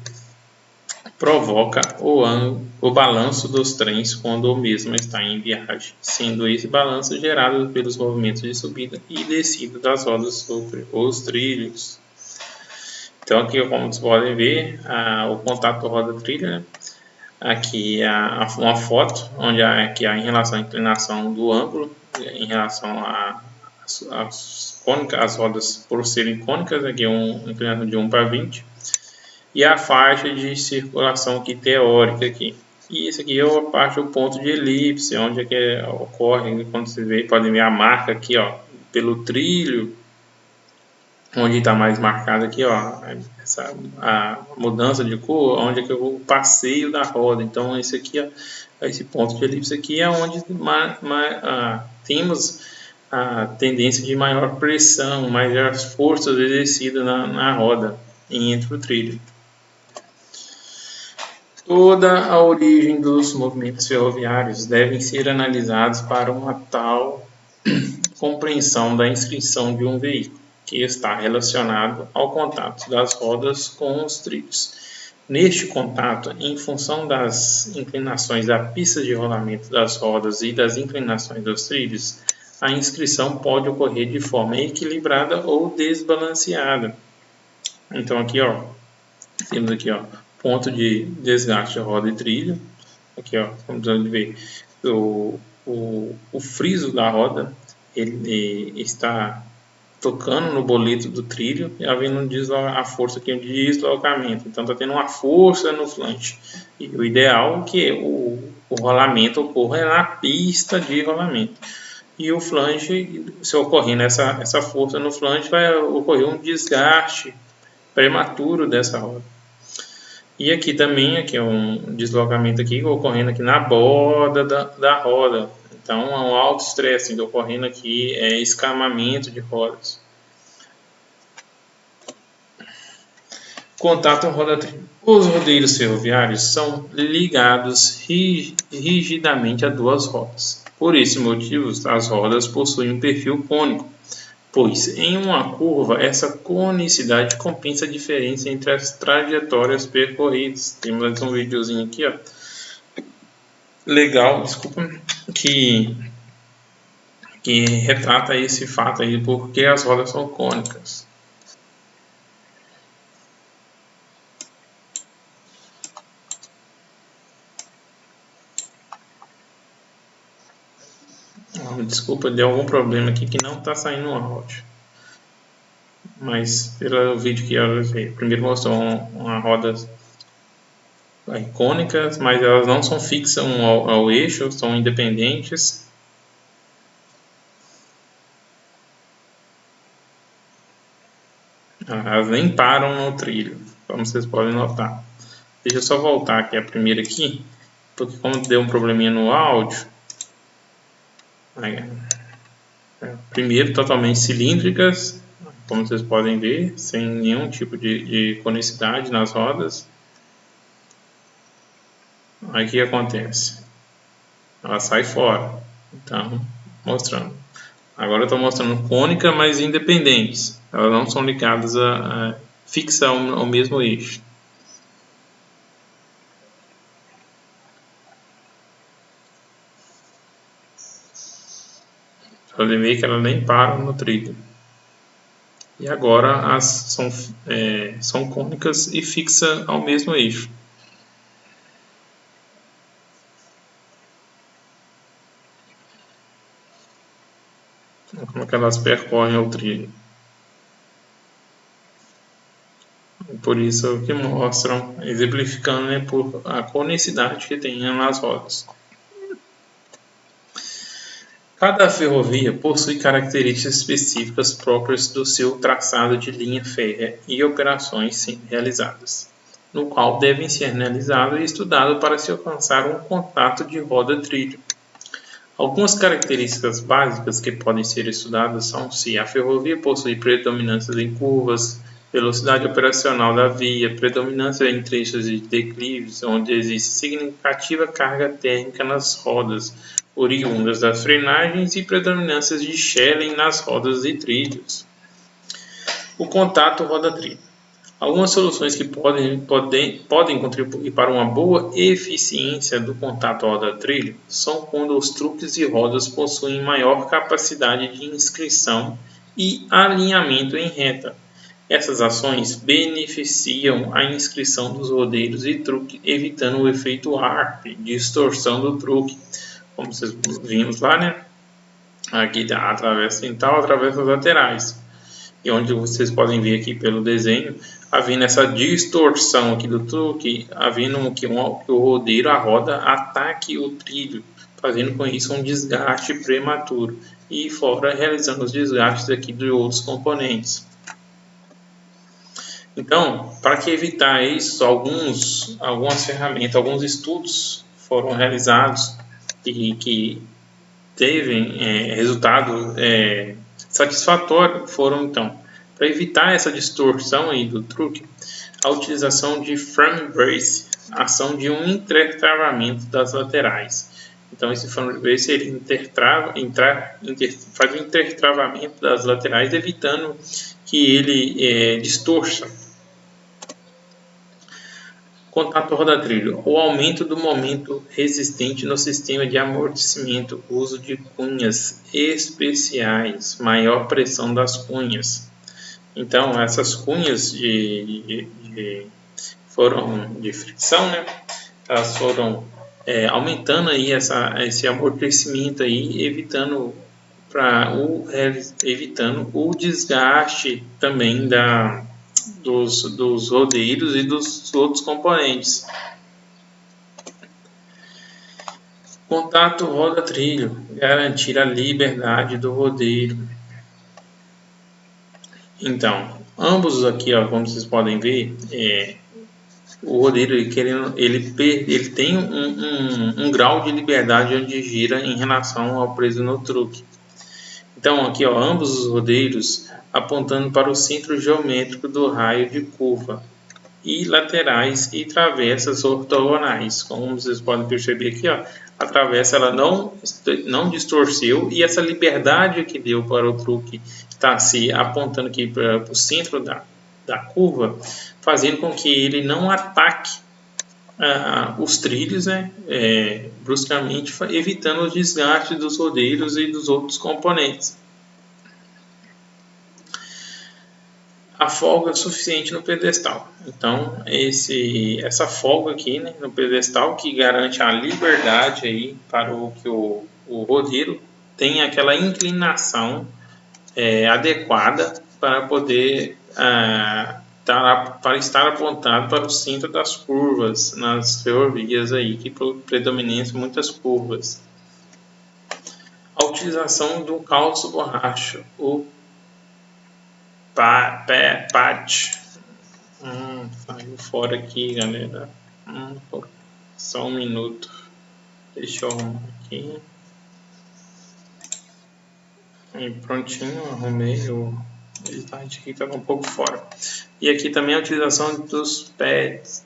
Speaker 1: provoca o balanço dos trens quando o mesmo está em viagem, sendo esse balanço gerado pelos movimentos de subida e descida das rodas sobre os trilhos. Então aqui, como vocês podem ver, o contato roda-trilho, né? Aqui uma foto onde aqui em relação à inclinação do ângulo, em relação às cônicas, as rodas por serem cônicas, aqui uma inclinação de 1/20, e a faixa de circulação aqui teórica aqui. E isso aqui é a parte do ponto de elipse, onde é que ocorre, quando você vê, podem ver a marca aqui, ó, pelo trilho, onde está mais marcado aqui, ó, a mudança de cor, onde é que o passeio da roda. Então esse aqui, ó, esse ponto de elipse aqui é onde temos a tendência de maior pressão, maior força exercida na roda e entre o trilho. Toda a origem dos movimentos ferroviários devem ser analisados para uma tal compreensão da inscrição de um veículo, que está relacionado ao contato das rodas com os trilhos. Neste contato, em função das inclinações da pista de rolamento das rodas e das inclinações dos trilhos, a inscrição pode ocorrer de forma equilibrada ou desbalanceada. Então aqui, ó, temos aqui, ó, ponto de desgaste de roda e trilho. Aqui, ó, vamos ver o friso da roda, ele está tocando no boleto do trilho e havendo a força aqui de deslocamento. Então está tendo uma força no flange. E o ideal é que o rolamento ocorra na pista de rolamento. E o flange, se ocorrendo essa força no flange, vai ocorrer um desgaste prematuro dessa roda. E aqui também, aqui é um deslocamento aqui ocorrendo aqui na borda da roda. Então, é um alto estresse ocorrendo aqui, escamamento de rodas. Contato roda-trilho. Os rodeiros ferroviários são ligados rigidamente a duas rodas. Por esse motivo, as rodas possuem um perfil cônico, pois em uma curva essa conicidade compensa a diferença entre as trajetórias percorridas. Temos um videozinho aqui, ó, legal, desculpa, que retrata esse fato aí, porque as rodas são cônicas. Desculpa, deu algum problema aqui que não está saindo o áudio. Mas pelo vídeo que eu vi, primeiro mostrou uma roda cônicas, mas elas não são fixas ao eixo, são independentes. Elas nem param no trilho, como vocês podem notar. Deixa eu só voltar aqui a primeira aqui, porque como deu um probleminha no áudio, primeiro totalmente cilíndricas, como vocês podem ver, sem nenhum tipo de conicidade nas rodas. Aí o que acontece? Ela sai fora. Então, mostrando. Agora eu estou mostrando cônica, mas independentes. Elas não são ligadas fixas ao mesmo eixo. Podem ver que elas nem param no trilho. E agora as são cônicas e fixas ao mesmo eixo. Como é que elas percorrem o trilho. Por isso que mostram, exemplificando, né, por a conicidade que tem nas rodas. Cada ferrovia possui características específicas próprias do seu traçado de linha férrea e operações sendo realizadas, no qual devem ser analisados e estudados para se alcançar um contato de roda-trilho. Algumas características básicas que podem ser estudadas são se a ferrovia possui predominâncias em curvas, velocidade operacional da via, predominância em trechos de declives, onde existe significativa carga térmica nas rodas, oriundas das frenagens e predominâncias de Schelling nas rodas e trilhos. O contato roda-trilho. Algumas soluções que podem contribuir para uma boa eficiência do contato roda-trilho são quando os truques e rodas possuem maior capacidade de inscrição e alinhamento em reta. Essas ações beneficiam a inscrição dos rodeios e truque, evitando o efeito ARP, distorção do truque, como vocês vimos lá, né? Aqui a travessa central, através das laterais. E onde vocês podem ver aqui pelo desenho, havendo essa distorção aqui do truque, havendo que o rodeiro, a roda, ataque o trilho, fazendo com isso um desgaste prematuro, e fora realizando os desgastes aqui de outros componentes. Então, para que evitar isso, algumas ferramentas, alguns estudos foram realizados que teve resultado satisfatório. Foram, então, para evitar essa distorção aí do truque, a utilização de frame brace, ação de um intertravamento das laterais. Então, esse frame brace ele faz o intertravamento das laterais, evitando que ele distorça. Contato roda-trilho. O aumento do momento resistente no sistema de amortecimento, uso de cunhas especiais, maior pressão das cunhas. Então, essas cunhas foram de fricção, né? Elas foram aumentando aí esse amortecimento aí, evitando o desgaste também dos rodeiros e dos outros componentes. Contato roda-trilho, garantir a liberdade do rodeiro. Então, ambos aqui, ó, como vocês podem ver, o rodeiro ele tem um grau de liberdade onde gira em relação ao preso no truque. Então, aqui, ó, ambos os rodeiros apontando para o centro geométrico do raio de curva, e laterais e travessas ortogonais. Como vocês podem perceber aqui, ó, a travessa ela não distorceu, e essa liberdade que deu para o truque está se apontando aqui para o centro da curva, fazendo com que ele não ataque os trilhos, né, bruscamente, evitando os desgastes dos rodeiros e dos outros componentes. A folga suficiente no pedestal. Então, essa folga aqui, né, no pedestal, que garante a liberdade aí para que o rodeiro tenha aquela inclinação adequada para poder para estar apontado para o centro das curvas nas ferrovias aí, que predominam muitas curvas. A utilização do calço borracha, o patch. Saiu fora aqui, galera. Só um minuto. Deixa eu arrumar aqui. E prontinho, arrumei o slide aqui, estava um pouco fora. E aqui também a utilização dos pads,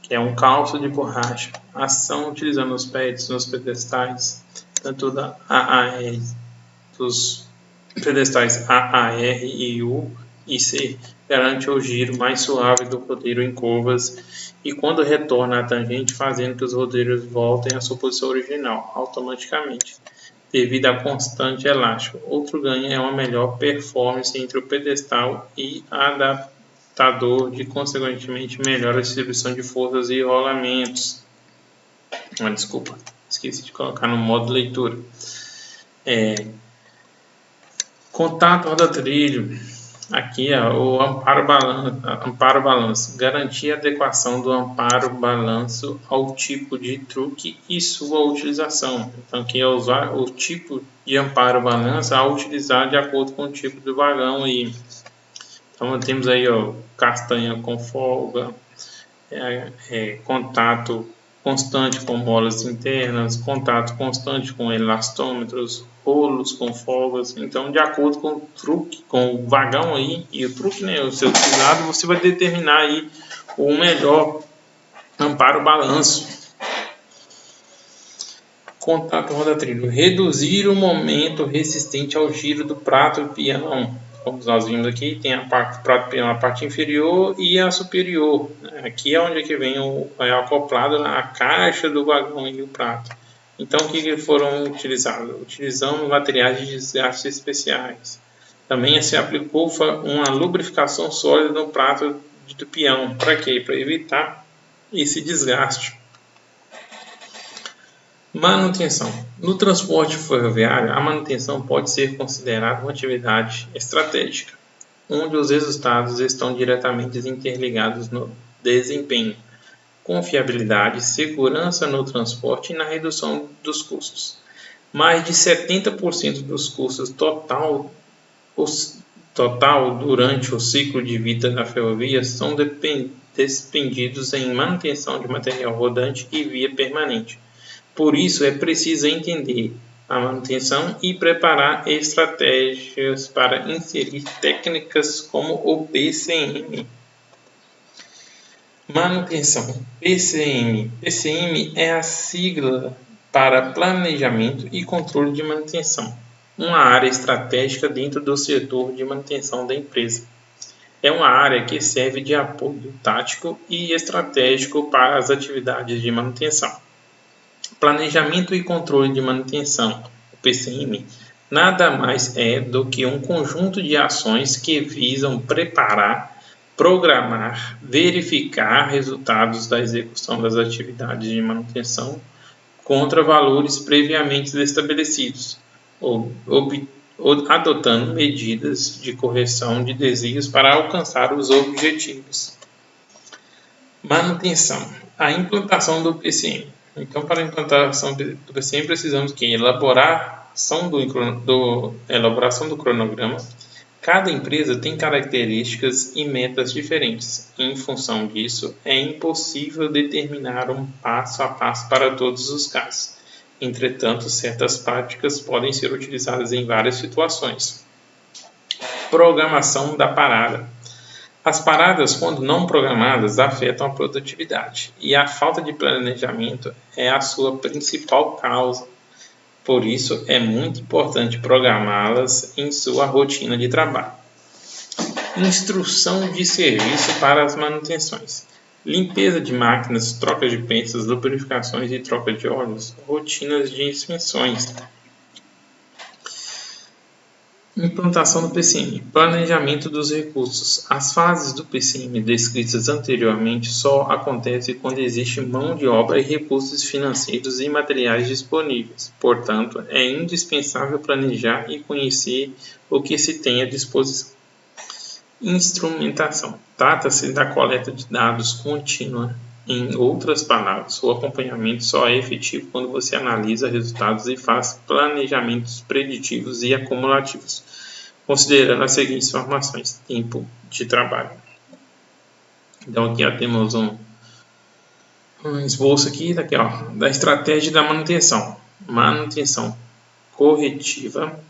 Speaker 1: que é um calço de borracha. Ação utilizando os pads nos pedestais, tanto da AAR, dos pedestais AAR e U e C, garante o giro mais suave do rodeiro em curvas e quando retorna à tangente, fazendo que os rodeiros voltem à sua posição original automaticamente, devido a constante elástico. Outro ganho é uma melhor performance entre o pedestal e adaptador, de consequentemente melhor a distribuição de forças e rolamentos. Desculpa, esqueci de colocar no modo leitura. Contato roda-trilho. Aqui, o amparo balanço. Garantir a adequação do amparo balanço ao tipo de truque e sua utilização. Então, aqui é usar o tipo de amparo balanço a utilizar de acordo com o tipo do vagão aí. Então, temos aí, castanha com folga, contato constante com molas internas, contato constante com elastômetros, rolos com folgas. Então, de acordo com o truque, com o vagão aí e o truque, né, o seu utilizado, você vai determinar aí o melhor amparo balanço. Contato roda-trilho. Reduzir o momento resistente ao giro do prato e peão. como nós vimos aqui, tem a parte inferior e a superior. Aqui é onde que vem acoplado a caixa do vagão e o prato. Então, o que foram utilizados? Utilizamos materiais de desgaste especiais. Também se aplicou uma lubrificação sólida no prato do peão. Para quê? Para evitar esse desgaste. Manutenção. No transporte ferroviário, a manutenção pode ser considerada uma atividade estratégica, onde os resultados estão diretamente interligados no desempenho, confiabilidade, segurança no transporte e na redução dos custos. Mais de 70% dos custos total durante o ciclo de vida da ferrovia são despendidos em manutenção de material rodante e via permanente. Por isso, é preciso entender a manutenção e preparar estratégias para inserir técnicas como o PCM. Manutenção. PCM. PCM é a sigla para Planejamento e Controle de Manutenção, uma área estratégica dentro do setor de manutenção da empresa. É uma área que serve de apoio tático e estratégico para as atividades de manutenção. Planejamento e Controle de Manutenção, o PCM, nada mais é do que um conjunto de ações que visam preparar, programar, verificar resultados da execução das atividades de manutenção contra valores previamente estabelecidos, ou adotando medidas de correção de desvios para alcançar os objetivos. Manutenção. A implantação do PCM. Então, para a implantação do PCM, precisamos que elaboração do cronograma. Cada empresa tem características e metas diferentes. Em função disso, é impossível determinar um passo a passo para todos os casos. Entretanto, certas práticas podem ser utilizadas em várias situações. Programação da parada. As paradas, quando não programadas, afetam a produtividade, e a falta de planejamento é a sua principal causa. Por isso, é muito importante programá-las em sua rotina de trabalho. Instrução de serviço para as manutenções. Limpeza de máquinas, troca de peças, lubrificações e troca de óleos, rotinas de inspeções. Implantação do PCM. Planejamento dos recursos. As fases do PCM descritas anteriormente só acontecem quando existe mão de obra e recursos financeiros e materiais disponíveis. Portanto, é indispensável planejar e conhecer o que se tem à disposição. Instrumentação. Trata-se da coleta de dados contínua. Em outras palavras, o acompanhamento só é efetivo quando você analisa resultados e faz planejamentos preditivos e acumulativos, considerando as seguintes informações: tempo de trabalho. Então aqui temos um esboço aqui, da estratégia da manutenção. Manutenção corretiva,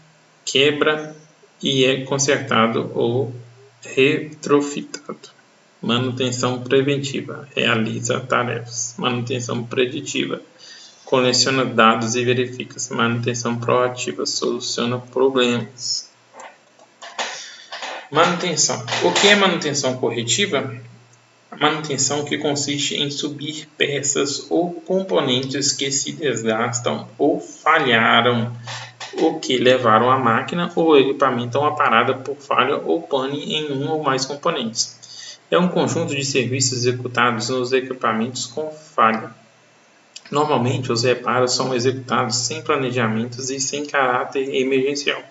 Speaker 1: quebra e é consertado ou retrofitado. Manutenção preventiva, realiza tarefas. Manutenção preditiva, coleciona dados e verifica. Manutenção proativa, soluciona problemas. Manutenção. O que é manutenção corretiva? A manutenção que consiste em subir peças ou componentes que se desgastam ou falharam, o que levaram a máquina ou equipamento a uma parada por falha ou pane em um ou mais componentes. É um conjunto de serviços executados nos equipamentos com falha. Normalmente, os reparos são executados sem planejamentos e sem caráter emergencial.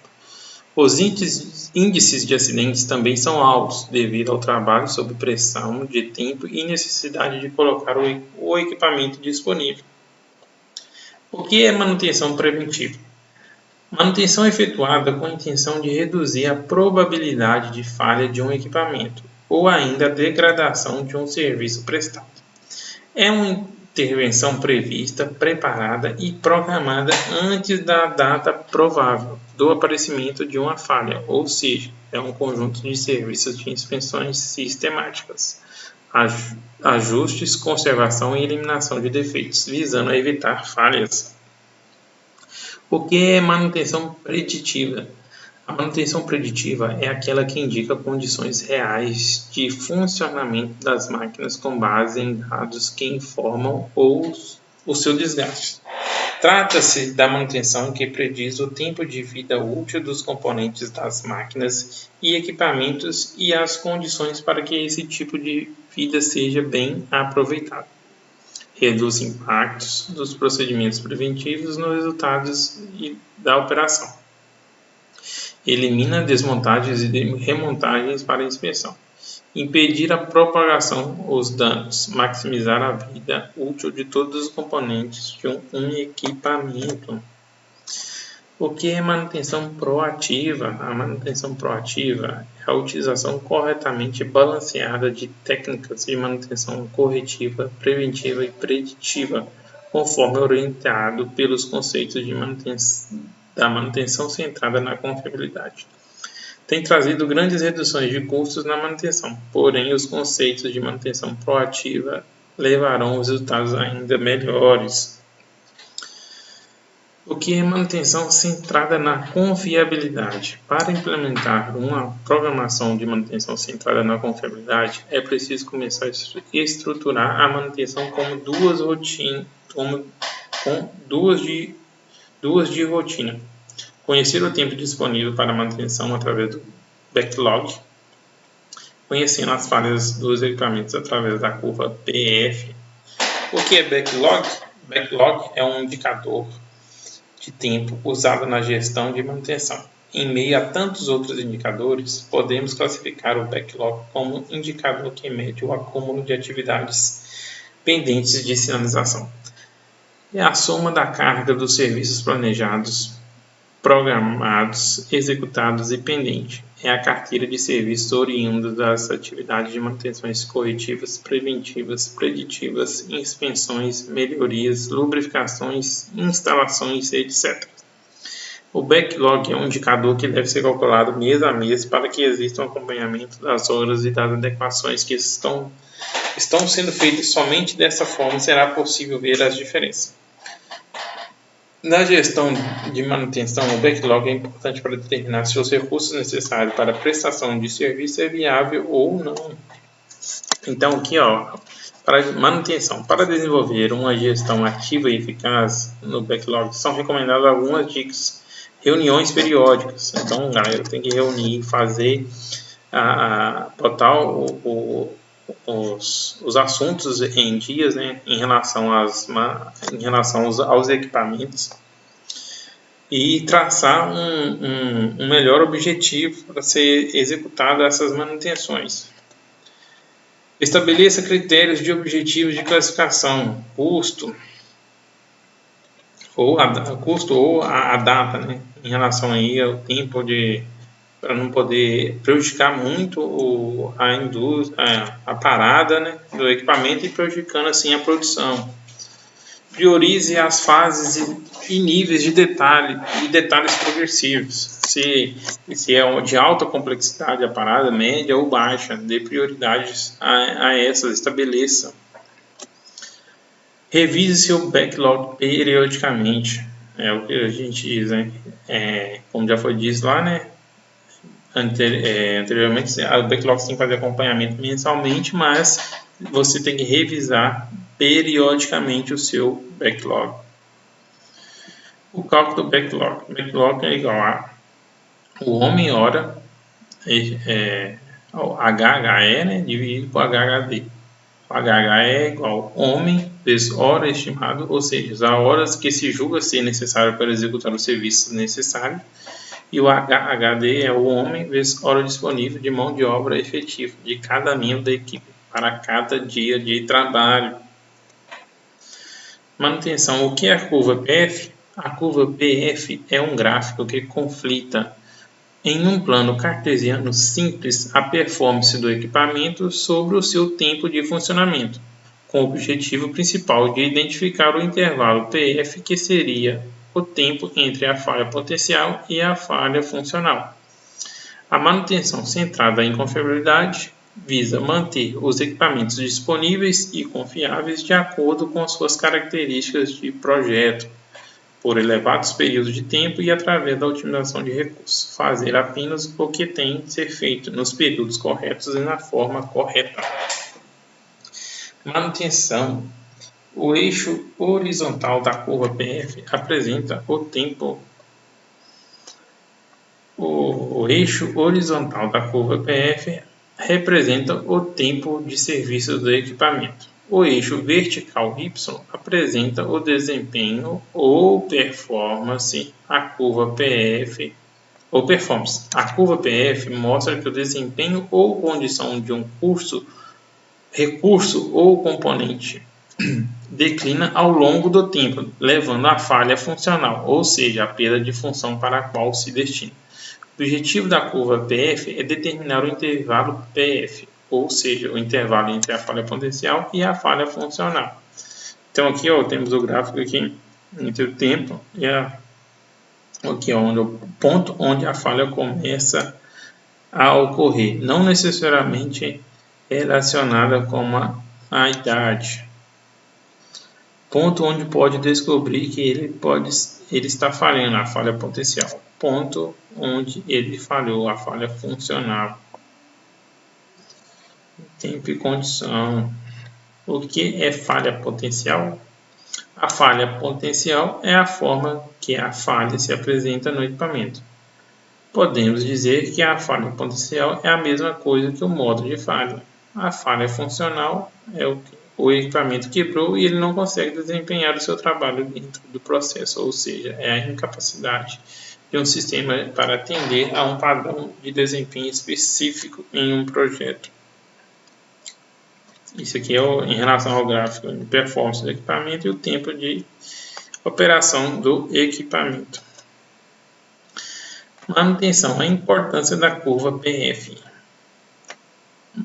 Speaker 1: Os índices de acidentes também são altos, devido ao trabalho sob pressão de tempo e necessidade de colocar o equipamento disponível. O que é manutenção preventiva? Manutenção efetuada com a intenção de reduzir a probabilidade de falha de um equipamento, ou ainda a degradação de um serviço prestado. É uma intervenção prevista, preparada e programada antes da data provável do aparecimento de uma falha, ou seja, é um conjunto de serviços de inspeções sistemáticas, ajustes, conservação e eliminação de defeitos, visando evitar falhas. O que é manutenção preditiva? A manutenção preditiva é aquela que indica condições reais de funcionamento das máquinas com base em dados que informam o seu desgaste. Trata-se da manutenção que prediz o tempo de vida útil dos componentes das máquinas e equipamentos e as condições para que esse tipo de vida seja bem aproveitado. Reduz impactos dos procedimentos preventivos nos resultados da operação. Elimina desmontagens e remontagens para inspeção. Impedir a propagação dos danos. Maximizar a vida útil de todos os componentes de um equipamento. O que é manutenção proativa? A manutenção proativa é a utilização corretamente balanceada de técnicas de manutenção corretiva, preventiva e preditiva, conforme orientado pelos conceitos da manutenção centrada na confiabilidade. Tem trazido grandes reduções de custos na manutenção, porém os conceitos de manutenção proativa levarão os resultados ainda melhores. O que é manutenção centrada na confiabilidade? Para implementar uma programação de manutenção centrada na confiabilidade, é preciso começar a estruturar a manutenção como duas de rotina. Conhecer o tempo disponível para manutenção através do backlog, conhecendo as falhas dos equipamentos através da curva PF. O que é backlog? Backlog é um indicador de tempo usado na gestão de manutenção. Em meio a tantos outros indicadores, podemos classificar o backlog como indicador que mede o acúmulo de atividades pendentes de sinalização. É a soma da carga dos serviços planejados, programados, executados e pendentes. É a carteira de serviços oriundos das atividades de manutenções corretivas, preventivas, preditivas, inspeções, melhorias, lubrificações, instalações, etc. O backlog é um indicador que deve ser calculado mês a mês para que exista um acompanhamento das horas e das adequações que estão sendo feitas. Somente dessa forma será possível ver as diferenças. Na gestão de manutenção, o backlog é importante para determinar se os recursos necessários para a prestação de serviço é viável ou não. Então, aqui, para manutenção, para desenvolver uma gestão ativa e eficaz no backlog, são recomendadas algumas dicas. Reuniões periódicas. Então, galera, tem que reunir, fazer, botar os assuntos em dias, né, em relação aos equipamentos e traçar um melhor objetivo para ser executado essas manutenções. Estabeleça critérios de objetivos de classificação, custo ou a data, né, em relação aí ao tempo para não poder prejudicar muito a indústria, a parada, né, do equipamento e prejudicando assim a produção. Priorize as fases e níveis de detalhe e detalhes progressivos. Se é de alta complexidade a parada, média ou baixa, dê prioridades a essas, estabeleça. Revise seu backlog periodicamente. É o que a gente diz, né? Como já foi dito lá, né? Anteriormente, a backlog tem que fazer acompanhamento mensalmente, mas você tem que revisar periodicamente o seu backlog. O cálculo do backlog. O backlog é igual a o homem hora, o HHE, né, dividido por HHD. O HHE é igual a homem vezes hora estimado, ou seja, as horas que se julga ser necessário para executar o serviço necessário. E o HHD é o homem vezes hora disponível de mão de obra efetiva de cada membro da equipe para cada dia de trabalho. Manutenção. O que é a curva PF? A curva PF é um gráfico que conflita em um plano cartesiano simples a performance do equipamento sobre o seu tempo de funcionamento, com o objetivo principal de identificar o intervalo PF, que seria o tempo entre a falha potencial e a falha funcional. A manutenção centrada em confiabilidade visa manter os equipamentos disponíveis e confiáveis de acordo com suas características de projeto, por elevados períodos de tempo e através da otimização de recursos, fazer apenas o que tem de ser feito nos períodos corretos e na forma correta. Manutenção. O eixo horizontal da curva PF apresenta o tempo. O eixo horizontal da curva PF representa o tempo de serviço do equipamento. O eixo vertical Y apresenta o desempenho ou performance. A curva PF ou performance. A curva PF mostra que o desempenho ou condição de um recurso ou componente declina ao longo do tempo, levando à falha funcional, ou seja, a perda de função para a qual se destina. O objetivo da curva PF é determinar o intervalo PF, ou seja, o intervalo entre a falha potencial e a falha funcional. Então aqui temos o gráfico aqui entre o tempo e aqui onde o ponto onde a falha começa a ocorrer, não necessariamente relacionada com a idade. Ponto onde pode descobrir que ele está falhando, a falha potencial. Ponto onde ele falhou, a falha funcional. Tempo e condição. O que é falha potencial? A falha potencial é a forma que a falha se apresenta no equipamento. Podemos dizer que a falha potencial é a mesma coisa que o modo de falha. A falha funcional é o equipamento quebrou e ele não consegue desempenhar o seu trabalho dentro do processo, ou seja, é a incapacidade de um sistema para atender a um padrão de desempenho específico em um projeto. Isso aqui é em relação ao gráfico de performance do equipamento e o tempo de operação do equipamento. Manutenção, a importância da curva PF.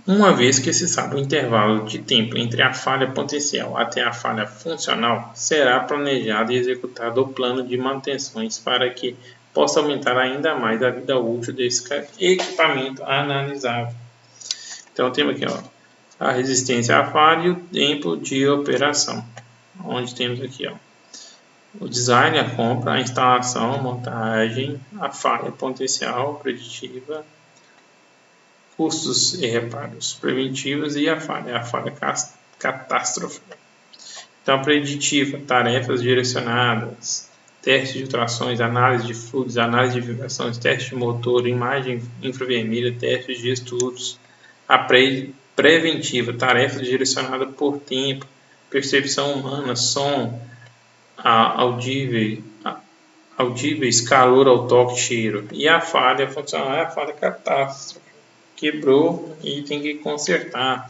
Speaker 1: Uma vez que se sabe o intervalo de tempo entre a falha potencial até a falha funcional, será planejado e executado o plano de manutenções para que possa aumentar ainda mais a vida útil desse equipamento analisável. Então temos aqui a resistência à falha e o tempo de operação, onde temos aqui o design, a compra, a instalação, a montagem, a falha potencial preditiva, custos e reparos preventivos e a falha catástrofe. Então, preditiva, tarefas direcionadas, teste de trações, análise de fluxos, análise de vibrações, teste de motor, imagem infravermelha, testes de estudos. A preventiva, tarefas direcionadas por tempo, percepção humana, som, audíveis, calor ao toque, cheiro. E a falha funcional é a falha catástrofe. Quebrou e tem que consertar.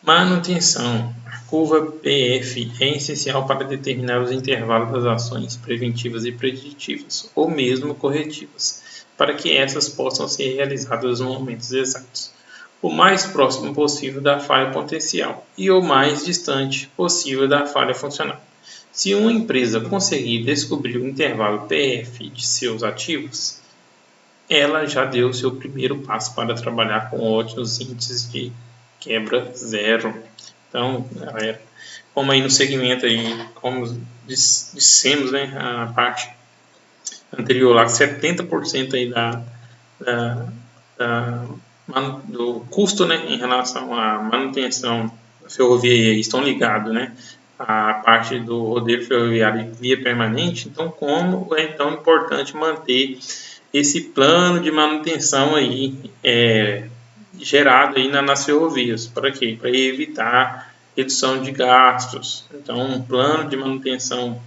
Speaker 1: Manutenção. A curva PF é essencial para determinar os intervalos das ações preventivas e preditivas, ou mesmo corretivas, para que essas possam ser realizadas nos momentos exatos, o mais próximo possível da falha potencial e o mais distante possível da falha funcional. Se uma empresa conseguir descobrir o intervalo PF de seus ativos, ela já deu seu primeiro passo para trabalhar com ótimos índices de quebra zero. Então, galera, como aí no segmento aí, como dissemos, né, a parte anterior lá, 70% aí do custo, né, em relação à manutenção ferroviária estão ligados, né, à parte do roteiro ferroviário via permanente. Então, como é tão importante manter esse plano de manutenção aí gerado aí nas ferrovias. Para quê? Para evitar redução de gastos. Então, um plano de manutenção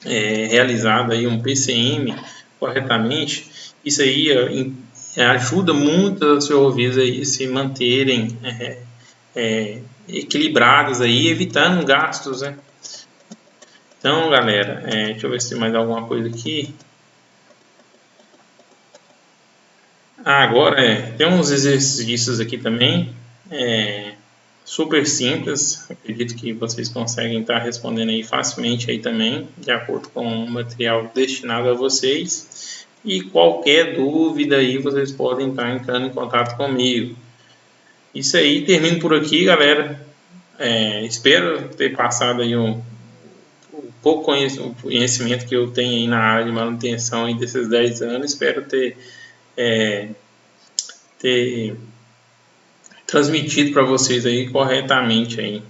Speaker 1: realizado aí, um PCM corretamente, isso aí ajuda muito as ferrovias aí se manterem equilibradas aí, evitando gastos, né? Então, galera, deixa eu ver se tem mais alguma coisa aqui. Agora tem uns exercícios aqui também, super simples. Acredito que vocês conseguem estar respondendo aí facilmente aí também, de acordo com o material destinado a vocês. E qualquer dúvida aí vocês podem estar entrando em contato comigo. Isso aí, termino por aqui, galera. Espero ter passado aí pouco conhecimento que eu tenho aí na área de manutenção aí desses 10 anos, espero ter transmitido para vocês aí corretamente aí.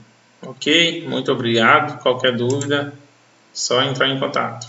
Speaker 1: Ok? Muito obrigado. Qualquer dúvida, só entrar em contato.